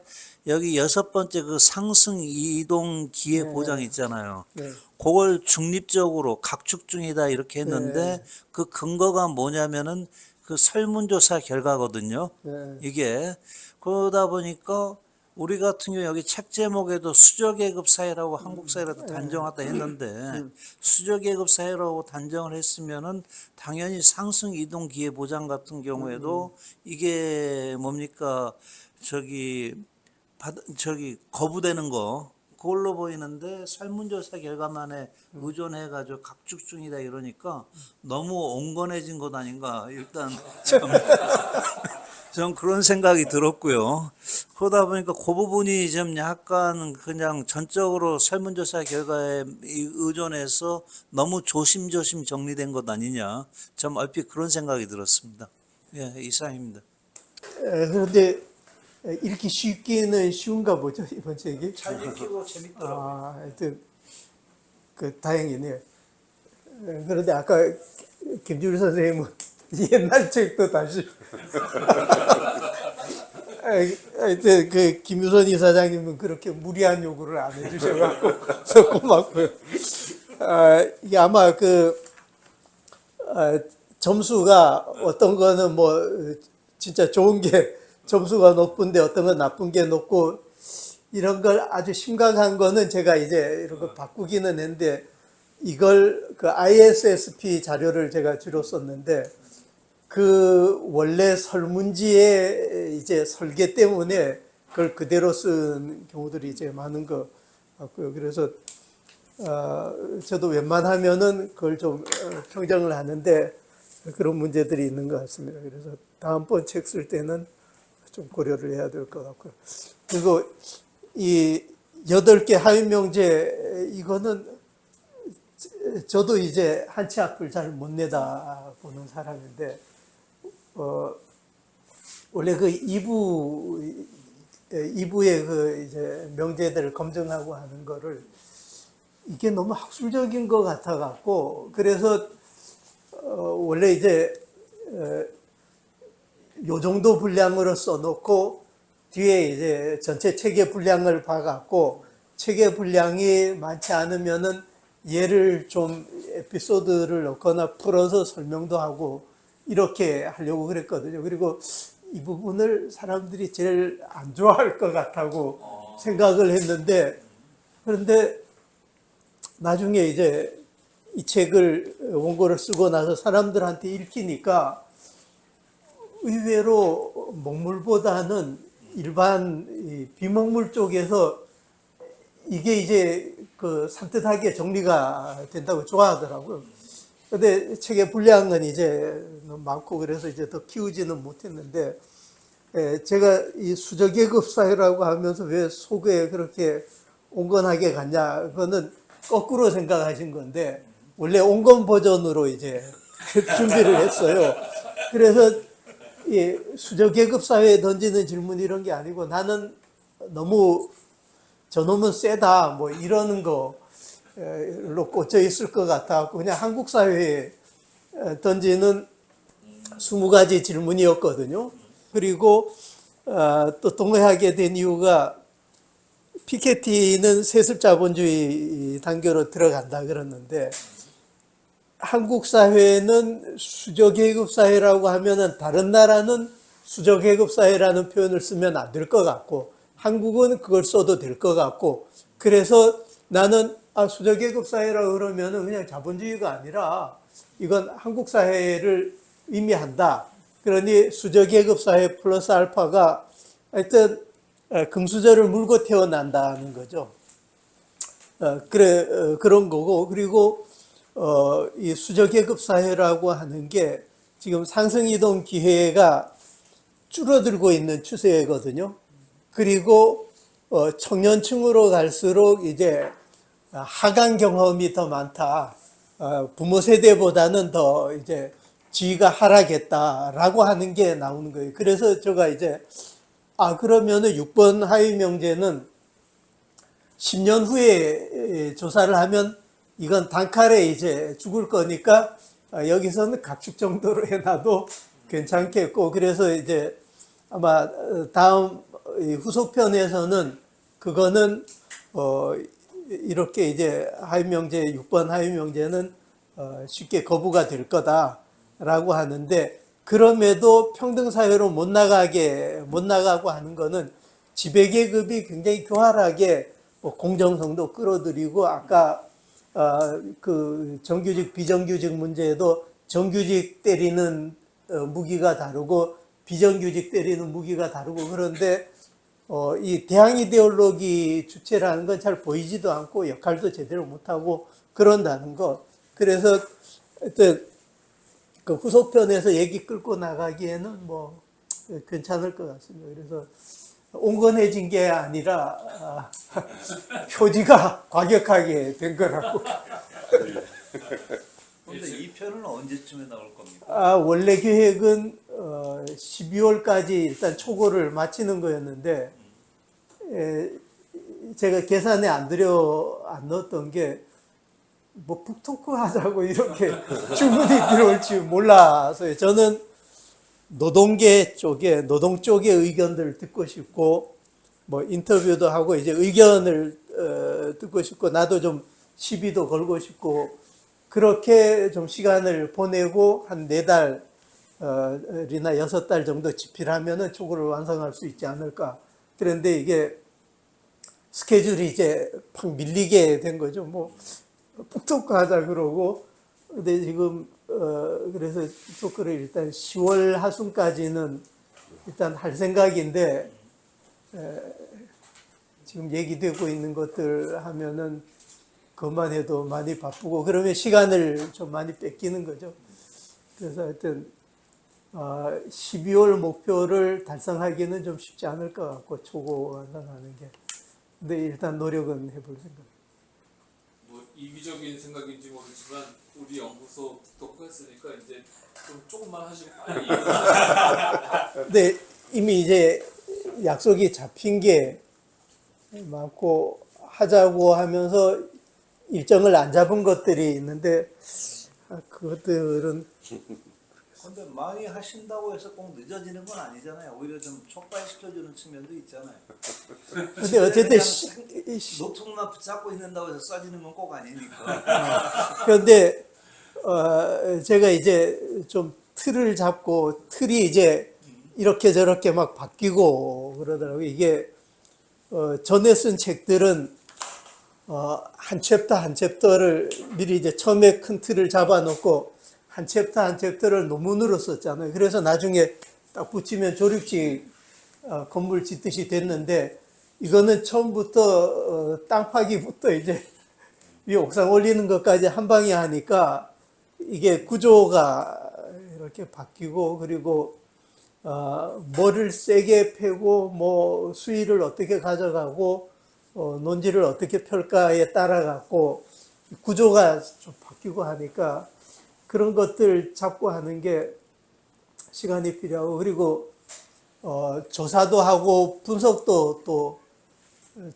여기 6번째 그 상승 이동 기회 보장 있잖아요. 그걸 중립적으로 각축중이다 이렇게 했는데 그 근거가 뭐냐면은 그 설문조사 결과거든요. 이게 그러다 보니까 우리 같은 경우 여기 책 제목에도 수저계급 사회라고 한국 사회라도 단정하다 했는데 수저계급 사회라고 단정을 했으면은 당연히 상승 이동 기회 보장 같은 경우에도 이게 뭡니까 저기 거부되는 거 그걸로 보이는데 설문조사 결과만에 의존해가지고 각축 중이다 이러니까 너무 온건해진 것 아닌가 일단 좀 그런 생각이 들었고요. 그러다 보니까 그 부분이 좀 약간 그냥 전적으로 설문조사 결과에 의존해서 너무 조심조심 정리된 것 아니냐 좀 얼핏 그런 생각이 들었습니다. 예, 이상입니다. 그런데 읽기 쉽기는 쉬운가 보죠, 이번 책이? 잘 읽히고 재밌더라고요. 하여튼 다행이네요. 그런데 아까 김주일 선생님은 옛날 책도 다시 하여튼 김유선 이사장님은 그렇게 무리한 요구를 안 해주셔가지고 고맙고요. 이게 아마 점수가 어떤 거는 뭐 진짜 좋은 게 점수가 높은데 어떤 건 나쁜 게 높고 이런 걸 아주 심각한 거는 제가 이제 이런 거 바꾸기는 했는데 이걸 ISSP 자료를 제가 주로 썼는데 원래 설문지의 이제 설계 때문에 그걸 그대로 쓴 경우들이 이제 많은 것 같고요. 그래서 저도 웬만하면은 그걸 좀 평정을 하는데 그런 문제들이 있는 것 같습니다. 그래서 다음번 책 쓸 때는 좀 고려를 해야 될 것 같고요. 그리고 이 8개 하위명제 이거는 저도 이제 한치 앞을 잘 못 내다보는 사람인데 원래 2부의 이제 명제들을 검증하고 하는 거를 이게 너무 학술적인 것 같아 갖고 그래서 원래 이제 요 정도 분량으로 써놓고 뒤에 이제 전체 책의 분량을 봐갖고 책의 분량이 많지 않으면은 얘를 좀 에피소드를 넣거나 풀어서 설명도 하고 이렇게 하려고 그랬거든요. 그리고 이 부분을 사람들이 제일 안 좋아할 것 같다고 생각을 했는데 그런데 나중에 이제 이 책을 원고를 쓰고 나서 사람들한테 읽히니까 의외로 먹물보다는 일반 비먹물 쪽에서 이게 이제 산뜻하게 정리가 된다고 좋아하더라고요. 근데 책의 분량은 이제 너무 많고 그래서 이제 더 키우지는 못했는데 제가 이 수저계급 사회라고 하면서 왜 속에 그렇게 온건하게 갔냐 그거는 거꾸로 생각하신 건데 원래 온건 버전으로 이제 준비를 했어요. 그래서 이 수저계급 사회에 던지는 질문 이런 게 아니고 나는 너무 저놈은 세다 뭐 이러는 거로 꽂혀 있을 것 같아 그냥 한국 사회에 던지는 20가지 질문이었거든요. 그리고 또 동의하게 된 이유가 피케티는 세습자본주의 단계로 들어간다 그랬는데 한국 사회는 수저계급 사회라고 하면은 다른 나라는 수저계급 사회라는 표현을 쓰면 안 될 것 같고 한국은 그걸 써도 될 것 같고 그래서 나는 수저계급 사회라고 그러면은 그냥 자본주의가 아니라 이건 한국 사회를 의미한다. 그러니 수저계급 사회 플러스 알파가 하여튼 금수저를 물고 태어난다는 거죠. 그런 거고, 그리고 이 수저계급 사회라고 하는 게 지금 상승이동 기회가 줄어들고 있는 추세거든요. 그리고 청년층으로 갈수록 이제 하강 경험이 더 많다. 부모 세대보다는 더 이제 지위가 하락했다라고 하는 게 나오는 거예요. 그래서 제가 이제 그러면은 6번 하위 명제는 10년 후에 조사를 하면 이건 단칼에 이제 죽을 거니까 여기서는 각축 정도로 해놔도 괜찮겠고, 그래서 이제 아마 다음 후속편에서는 그거는 이렇게 이제 하위명제 6번 하위명제는 쉽게 거부가 될 거다라고 하는데, 그럼에도 평등사회로 못 나가고 하는 거는 지배계급이 굉장히 교활하게 공정성도 끌어들이고, 아까 그 정규직 비정규직 문제에도 정규직 때리는 무기가 다르고 비정규직 때리는 무기가 다르고, 그런데 이 대항 이데올로기 주체라는 건 잘 보이지도 않고 역할도 제대로 못하고 그런다는 거. 그래서 하여튼 그 후속편에서 얘기 끌고 나가기에는 뭐 괜찮을 것 같습니다. 그래서 온건해진 게 아니라 표지가 과격하게 된 거라고. 근데 이 편은 언제쯤에 나올 겁니까? 원래 계획은 12월까지 일단 초고를 마치는 거였는데, 제가 계산에 안 넣었던 게 뭐 북토크 하자고 이렇게 주문이 들어올지 몰라서요. 저는 노동 쪽의 의견들을 듣고 싶고, 뭐 인터뷰도 하고 이제 의견을 듣고 싶고, 나도 좀 시비도 걸고 싶고, 그렇게 좀 시간을 보내고 한 4달이나 6달 정도 집필하면은 초고를 완성할 수 있지 않을까. 그런데 이게 스케줄이 이제 팍 밀리게 된 거죠. 뭐 북토크 하자 그러고. 근데 지금 그래서 토크를 일단 10월 하순까지는 일단 할 생각인데, 지금 얘기되고 있는 것들 하면은 그것만 해도 많이 바쁘고, 그러면 시간을 좀 많이 뺏기는 거죠. 그래서 하여튼 12월 목표를 달성하기는 좀 쉽지 않을 것 같고, 초고 완성하는 게. 근데 일단 노력은 해볼 생각. 뭐 이기적인 생각인지 모르지만 우리 연구소 독했으니까 이제 좀 조금만 하시고 빨리. 근데 이미 이제 약속이 잡힌 게 많고, 하자고 하면서 일정을 안 잡은 것들이 있는데, 그것들은 근데 많이 하신다고 해서 꼭 늦어지는 건 아니잖아요. 오히려 좀 촉발시켜주는 측면도 있잖아요. 근데 어쨌든 노통만 붙잡고 있는다고 해서 써지는 건 꼭 아니니까. 그런데 제가 이제 좀 틀을 잡고, 틀이 이제 이렇게 저렇게 막 바뀌고 그러더라고요. 이게 전에 쓴 책들은 한 챕터 한 챕터를 미리 이제 처음에 큰 틀을 잡아놓고 한 챕터 한 챕터를 논문으로 썼잖아요. 그래서 나중에 딱 붙이면 조립식 건물 짓듯이 됐는데, 이거는 처음부터 땅 파기부터 이제 위 옥상 올리는 것까지 한 방에 하니까 이게 구조가 이렇게 바뀌고, 그리고 뭐를 세게 패고 뭐 수위를 어떻게 가져가고 논지를 어떻게 펼까에 따라 갖고 구조가 좀 바뀌고 하니까 그런 것들 잡고 하는 게 시간이 필요하고, 그리고 조사도 하고 분석도 또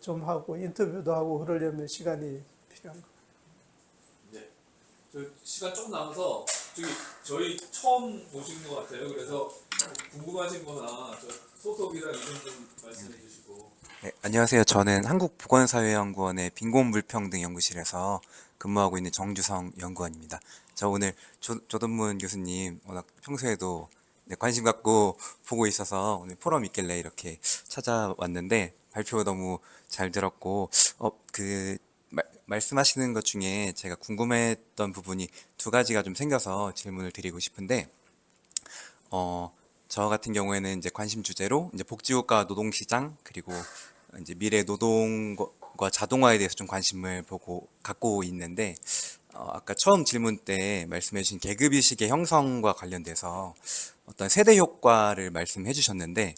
좀 하고 인터뷰도 하고 그러려면 시간이 필요한 거예요. 네. 저 시간 조금 남아서 저희 처음 모신 것 같아요. 그래서 궁금하신 거나 저 소속이랑 이름 좀 말씀해 주시고. 네, 안녕하세요. 저는 한국보건사회연구원의 빈곤불평등 연구실에서 근무하고 있는 정주성 연구원입니다. 저 오늘 조던문 교수님 워낙 평소에도 관심 갖고 보고 있어서 오늘 포럼 있길래 이렇게 찾아왔는데, 발표 너무 잘 들었고, 말씀하시는 것 중에 제가 궁금했던 부분이 2가지가 좀 생겨서 질문을 드리고 싶은데, 저 같은 경우에는 이제 관심 주제로 이제 복지국가 노동시장, 그리고 이제 미래 노동과 기계화과 자동화에 대해서 좀 관심을 갖고 있는데, 아까 처음 질문 때 말씀해 주신 계급의식의 형성과 관련돼서 어떤 세대 효과를 말씀해 주셨는데,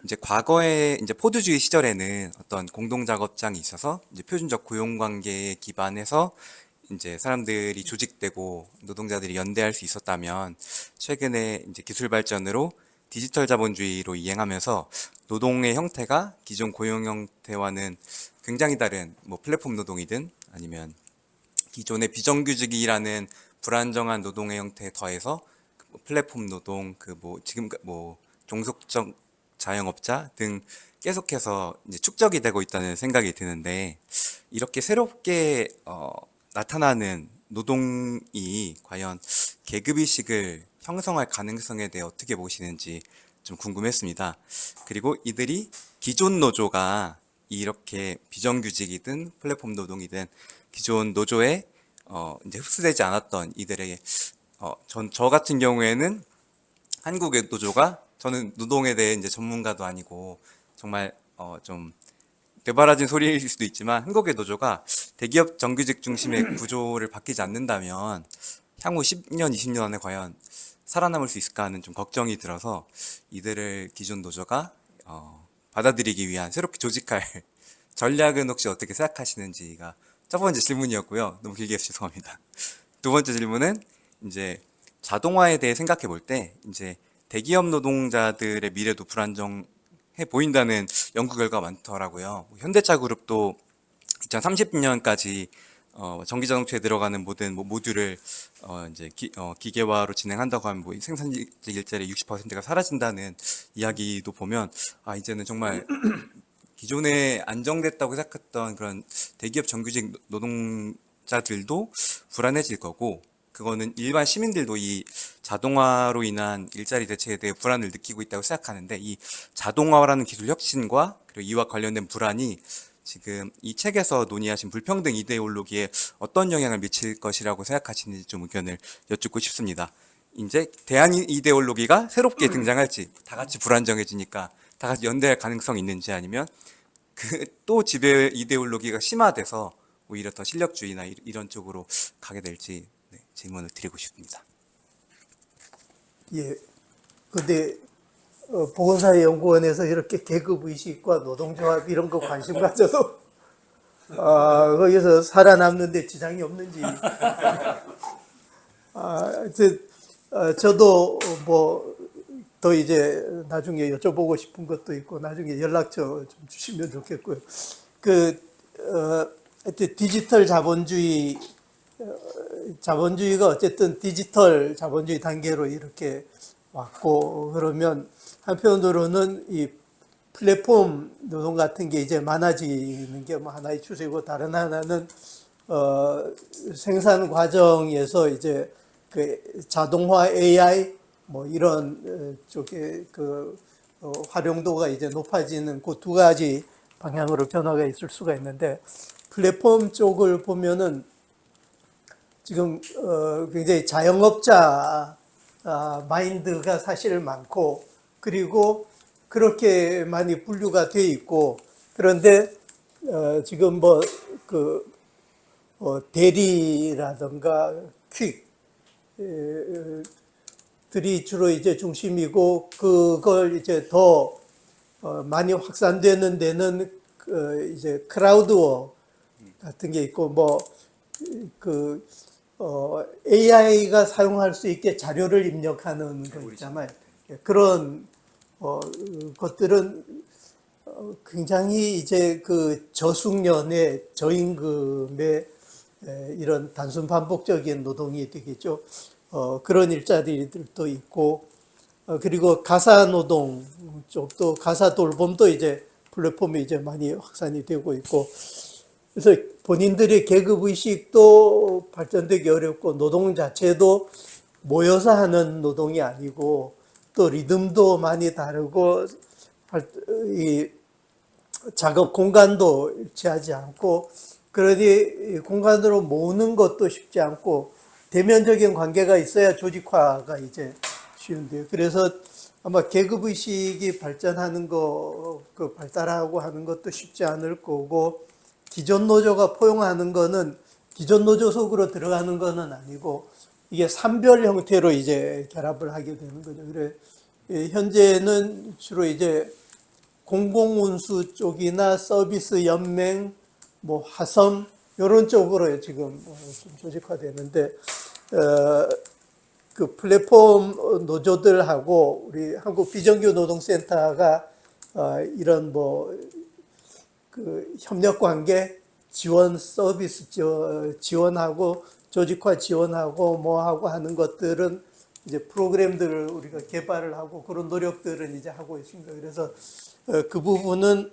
이제 과거에 이제 포드주의 시절에는 어떤 공동작업장이 있어서 이제 표준적 고용관계에 기반해서 이제 사람들이 조직되고 노동자들이 연대할 수 있었다면, 최근에 이제 기술 발전으로 디지털 자본주의로 이행하면서 노동의 형태가 기존 고용 형태와는 굉장히 다른 뭐 플랫폼 노동이든 아니면 기존의 비정규직이라는 불안정한 노동의 형태에 더해서 뭐 플랫폼 노동, 그 뭐 지금 뭐 종속적 자영업자 등 계속해서 이제 축적이 되고 있다는 생각이 드는데, 이렇게 새롭게 나타나는 노동이 과연 계급의식을 형성할 가능성에 대해 어떻게 보시는지 좀 궁금했습니다. 그리고 이들이 기존 노조가 이렇게 비정규직이든 플랫폼 노동이든 기존 노조에 이제 흡수되지 않았던 이들에게 저 같은 경우에는 한국의 노조가, 저는 노동에 대해 이제 전문가도 아니고 정말 좀 되바라진 소리일 수도 있지만, 한국의 노조가 대기업 정규직 중심의 구조를 바뀌지 않는다면 향후 10년, 20년 안에 과연 살아남을 수 있을까 하는 좀 걱정이 들어서, 이들을 기존 노조가 받아들이기 위한 새롭게 조직할 전략은 혹시 어떻게 생각하시는지가 첫 번째 질문이었고요. 너무 길게 해서 죄송합니다. 두 번째 질문은 이제 자동화에 대해 생각해 볼 때, 이제 대기업 노동자들의 미래도 불안정해 보인다는 연구 결과가 많더라고요. 현대차 그룹도 2030년까지 전기자동차에 들어가는 모든 모듈을 이제 기계화로 진행한다고 하면 뭐 생산직 일자리 60%가 사라진다는 이야기도 보면, 이제는 정말 기존에 안정됐다고 생각했던 그런 대기업 정규직 노동자들도 불안해질 거고, 그거는 일반 시민들도 이 자동화로 인한 일자리 대체에 대해 불안을 느끼고 있다고 생각하는데, 이 자동화라는 기술 혁신과 그리고 이와 관련된 불안이 지금 이 책에서 논의하신 불평등 이데올로기에 어떤 영향을 미칠 것이라고 생각하시는지 좀 의견을 여쭙고 싶습니다. 이제 대안 이데올로기가 새롭게 등장할지, 다 같이 불안정해지니까 다 같이 연대할 가능성이 있는지, 아니면 그 또 지배 이데올로기가 심화돼서 오히려 더 실력주의나 이런 쪽으로 가게 될지 질문을 드리고 싶습니다. 예. 근데 보건사회연구원에서 이렇게 계급의식과 노동조합 이런 거 관심 가져서 거기서 살아남는데 지장이 없는지. 저도 뭐 더 이제 나중에 여쭤보고 싶은 것도 있고, 나중에 연락처 좀 주시면 좋겠고요. 하여튼 디지털 자본주의가 어쨌든 디지털 자본주의 단계로 이렇게 왔고, 그러면 한편으로는 이 플랫폼 노동 같은 게 이제 많아지는 게 뭐 하나의 추세고, 다른 하나는 생산 과정에서 이제 그 자동화 AI 뭐 이런 쪽에 활용도가 이제 높아지는 그 두 가지 방향으로 변화가 있을 수가 있는데, 플랫폼 쪽을 보면은 지금 굉장히 자영업자 마인드가 사실 많고, 그리고 그렇게 많이 분류가 돼 있고, 그런데 지금 대리라든가 퀵 들이 주로 이제 중심이고, 그걸 이제 더 많이 확산되는 데는 이제 크라우드워크 같은 게 있고, AI가 사용할 수 있게 자료를 입력하는 거 있잖아요. 그런 것들은 굉장히 이제 그 저숙련의 저임금의 이런 단순 반복적인 노동이 되겠죠. 그런 일자리들도 있고, 그리고 가사 노동 쪽도, 가사 돌봄도 이제 플랫폼이 이제 많이 확산이 되고 있고, 그래서 본인들의 계급의식도 발전되기 어렵고, 노동 자체도 모여서 하는 노동이 아니고, 또 리듬도 많이 다르고, 이 작업 공간도 일치하지 않고, 그러니 공간으로 모으는 것도 쉽지 않고, 대면적인 관계가 있어야 조직화가 이제 쉬운데요. 그래서 아마 계급의식이 발전하는 그 발달하고 하는 것도 쉽지 않을 거고, 기존 노조가 포용하는 거는 기존 노조 속으로 들어가는 거는 아니고, 이게 산별 형태로 이제 결합을 하게 되는 거죠. 그래, 현재는 주로 이제 공공운수 쪽이나 서비스 연맹, 뭐 화섬, 이런 쪽으로 지금 좀 조직화되는데, 그 플랫폼 노조들하고 우리 한국 비정규 노동센터가 이런 뭐 그 협력 관계 지원 서비스 지원하고 조직화 지원하고 뭐 하고 하는 것들은 이제 프로그램들을 우리가 개발을 하고 그런 노력들은 이제 하고 있습니다. 그래서 그 부분은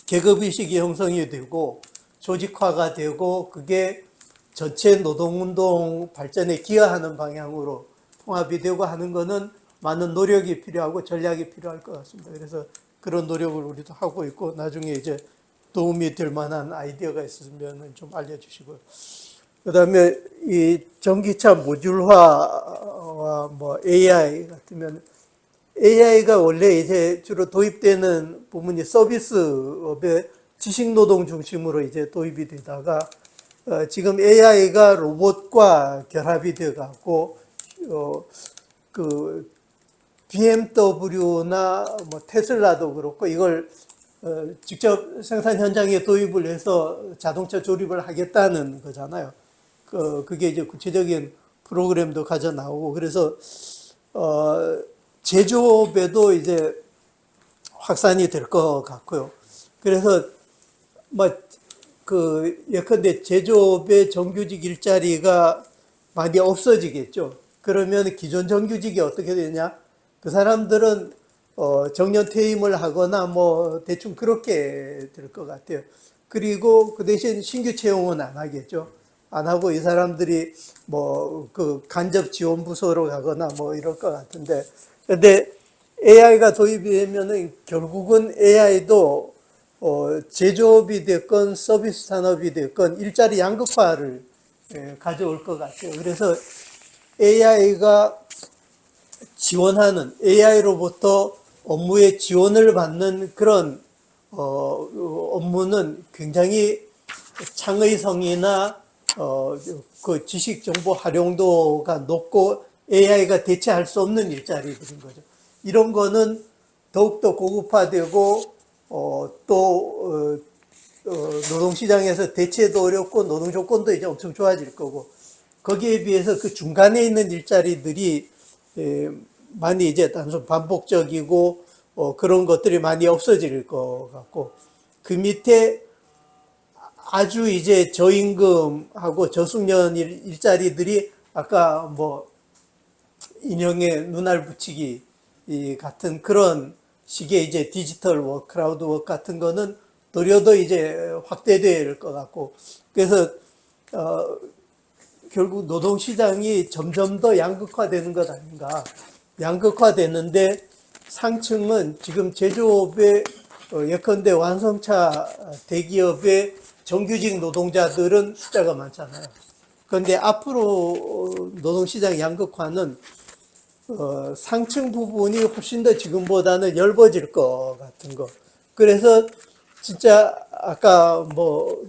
계급의식이 형성이 되고 조직화가 되고 그게 전체 노동운동 발전에 기여하는 방향으로 통합이 되고 하는 거는 많은 노력이 필요하고 전략이 필요할 것 같습니다. 그래서 그런 노력을 우리도 하고 있고 나중에 이제 도움이 될 만한 아이디어가 있으면 좀 알려주시고요. 그다음에 이 전기차 모듈화와 뭐 AI 같으면 AI가 원래 이제 주로 도입되는 부분이 서비스업의 지식노동 중심으로 이제 도입이 되다가 지금 AI가 로봇과 결합이 되어 갖고 그 BMW나 뭐 테슬라도 그렇고 이걸 직접 생산 현장에 도입을 해서 자동차 조립을 하겠다는 거잖아요. 그게 이제 구체적인 프로그램도 가져 나오고 그래서 제조업에도 이제 확산이 될 것 같고요. 그래서 예컨대 제조업의 정규직 일자리가 많이 없어지겠죠. 그러면 기존 정규직이 어떻게 되냐? 그 사람들은 정년 퇴임을 하거나 뭐 대충 그렇게 될 것 같아요. 그리고 그 대신 신규 채용은 안 하겠죠. 안 하고 이 사람들이 뭐 그 간접 지원 부서로 가거나 뭐 이럴 것 같은데, 근데 AI가 도입이 되면은 결국은 AI도 제조업이 됐건 서비스 산업이 됐건 일자리 양극화를 가져올 것 같아요. 그래서 AI가 지원하는 AI로부터 업무에 지원을 받는 그런 업무는 굉장히 창의성이나 그 지식 정보 활용도가 높고 AI가 대체할 수 없는 일자리들인 거죠. 이런 거는 더욱더 고급화되고 또 노동시장에서 대체도 어렵고 노동 조건도 이제 엄청 좋아질 거고 거기에 비해서 그 중간에 있는 일자리들이 많이 이제 단순 반복적이고 그런 것들이 많이 없어질 것 같고 그 밑에 아주 이제 저임금하고 저숙련 일자리들이 아까 뭐 인형에 눈알 붙이기 같은 그런 식의 이제 디지털 워크, 크라우드 워크 같은 거는 도려도 이제 확대될 것 같고 그래서 결국 노동시장이 점점 더 양극화되는 것 아닌가. 양극화되는데 상층은 지금 제조업의 예컨대 완성차 대기업의 정규직 노동자들은 숫자가 많잖아요. 그런데 앞으로 노동시장 양극화는 상층 부분이 훨씬 더 지금보다는 엷어질 것 같은 거. 그래서 진짜 아까 뭐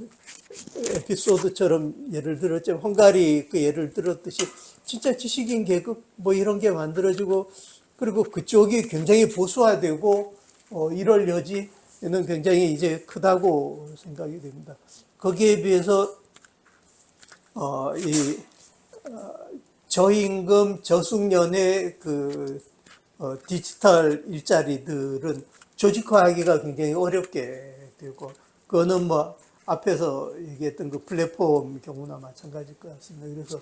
에피소드처럼 예를 들었지만 헝가리 그 예를 들었듯이 진짜 지식인 계급 뭐 이런 게 만들어지고 그리고 그쪽이 굉장히 보수화되고 이럴 여지는 굉장히 이제 크다고 생각이 됩니다. 거기에 비해서 이 저임금 저숙련의 그 디지털 일자리들은 조직화하기가 굉장히 어렵게 되고 그거는 뭐 앞에서 얘기했던 그 플랫폼 경우나 마찬가지일 것 같습니다. 그래서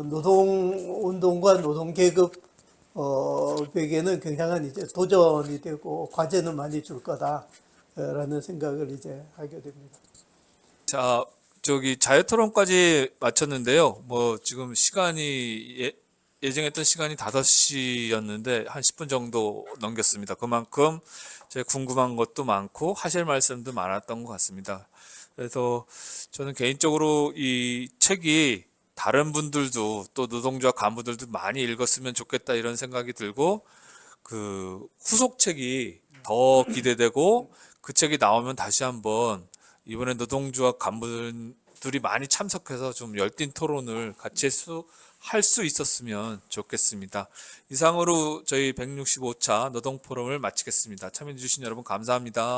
노동운동과 노동계급에게는 굉장한 이제 도전이 되고 과제는 많이 줄 거다라는 생각을 이제 하게 됩니다. 자, 자유토론까지 마쳤는데요. 뭐 지금 시간이 예정했던 시간이 5시였는데 한 10분 정도 넘겼습니다. 그만큼 제가 궁금한 것도 많고 하실 말씀도 많았던 것 같습니다. 그래서 저는 개인적으로 이 책이 다른 분들도 또 노동조합 간부들도 많이 읽었으면 좋겠다 이런 생각이 들고 그 후속책이 더 기대되고 그 책이 나오면 다시 한번 이번에 노동조합 간부들이 많이 참석해서 좀 열띤 토론을 같이 할 수 있었으면 좋겠습니다. 이상으로 저희 165차 노동포럼을 마치겠습니다. 참여해 주신 여러분 감사합니다.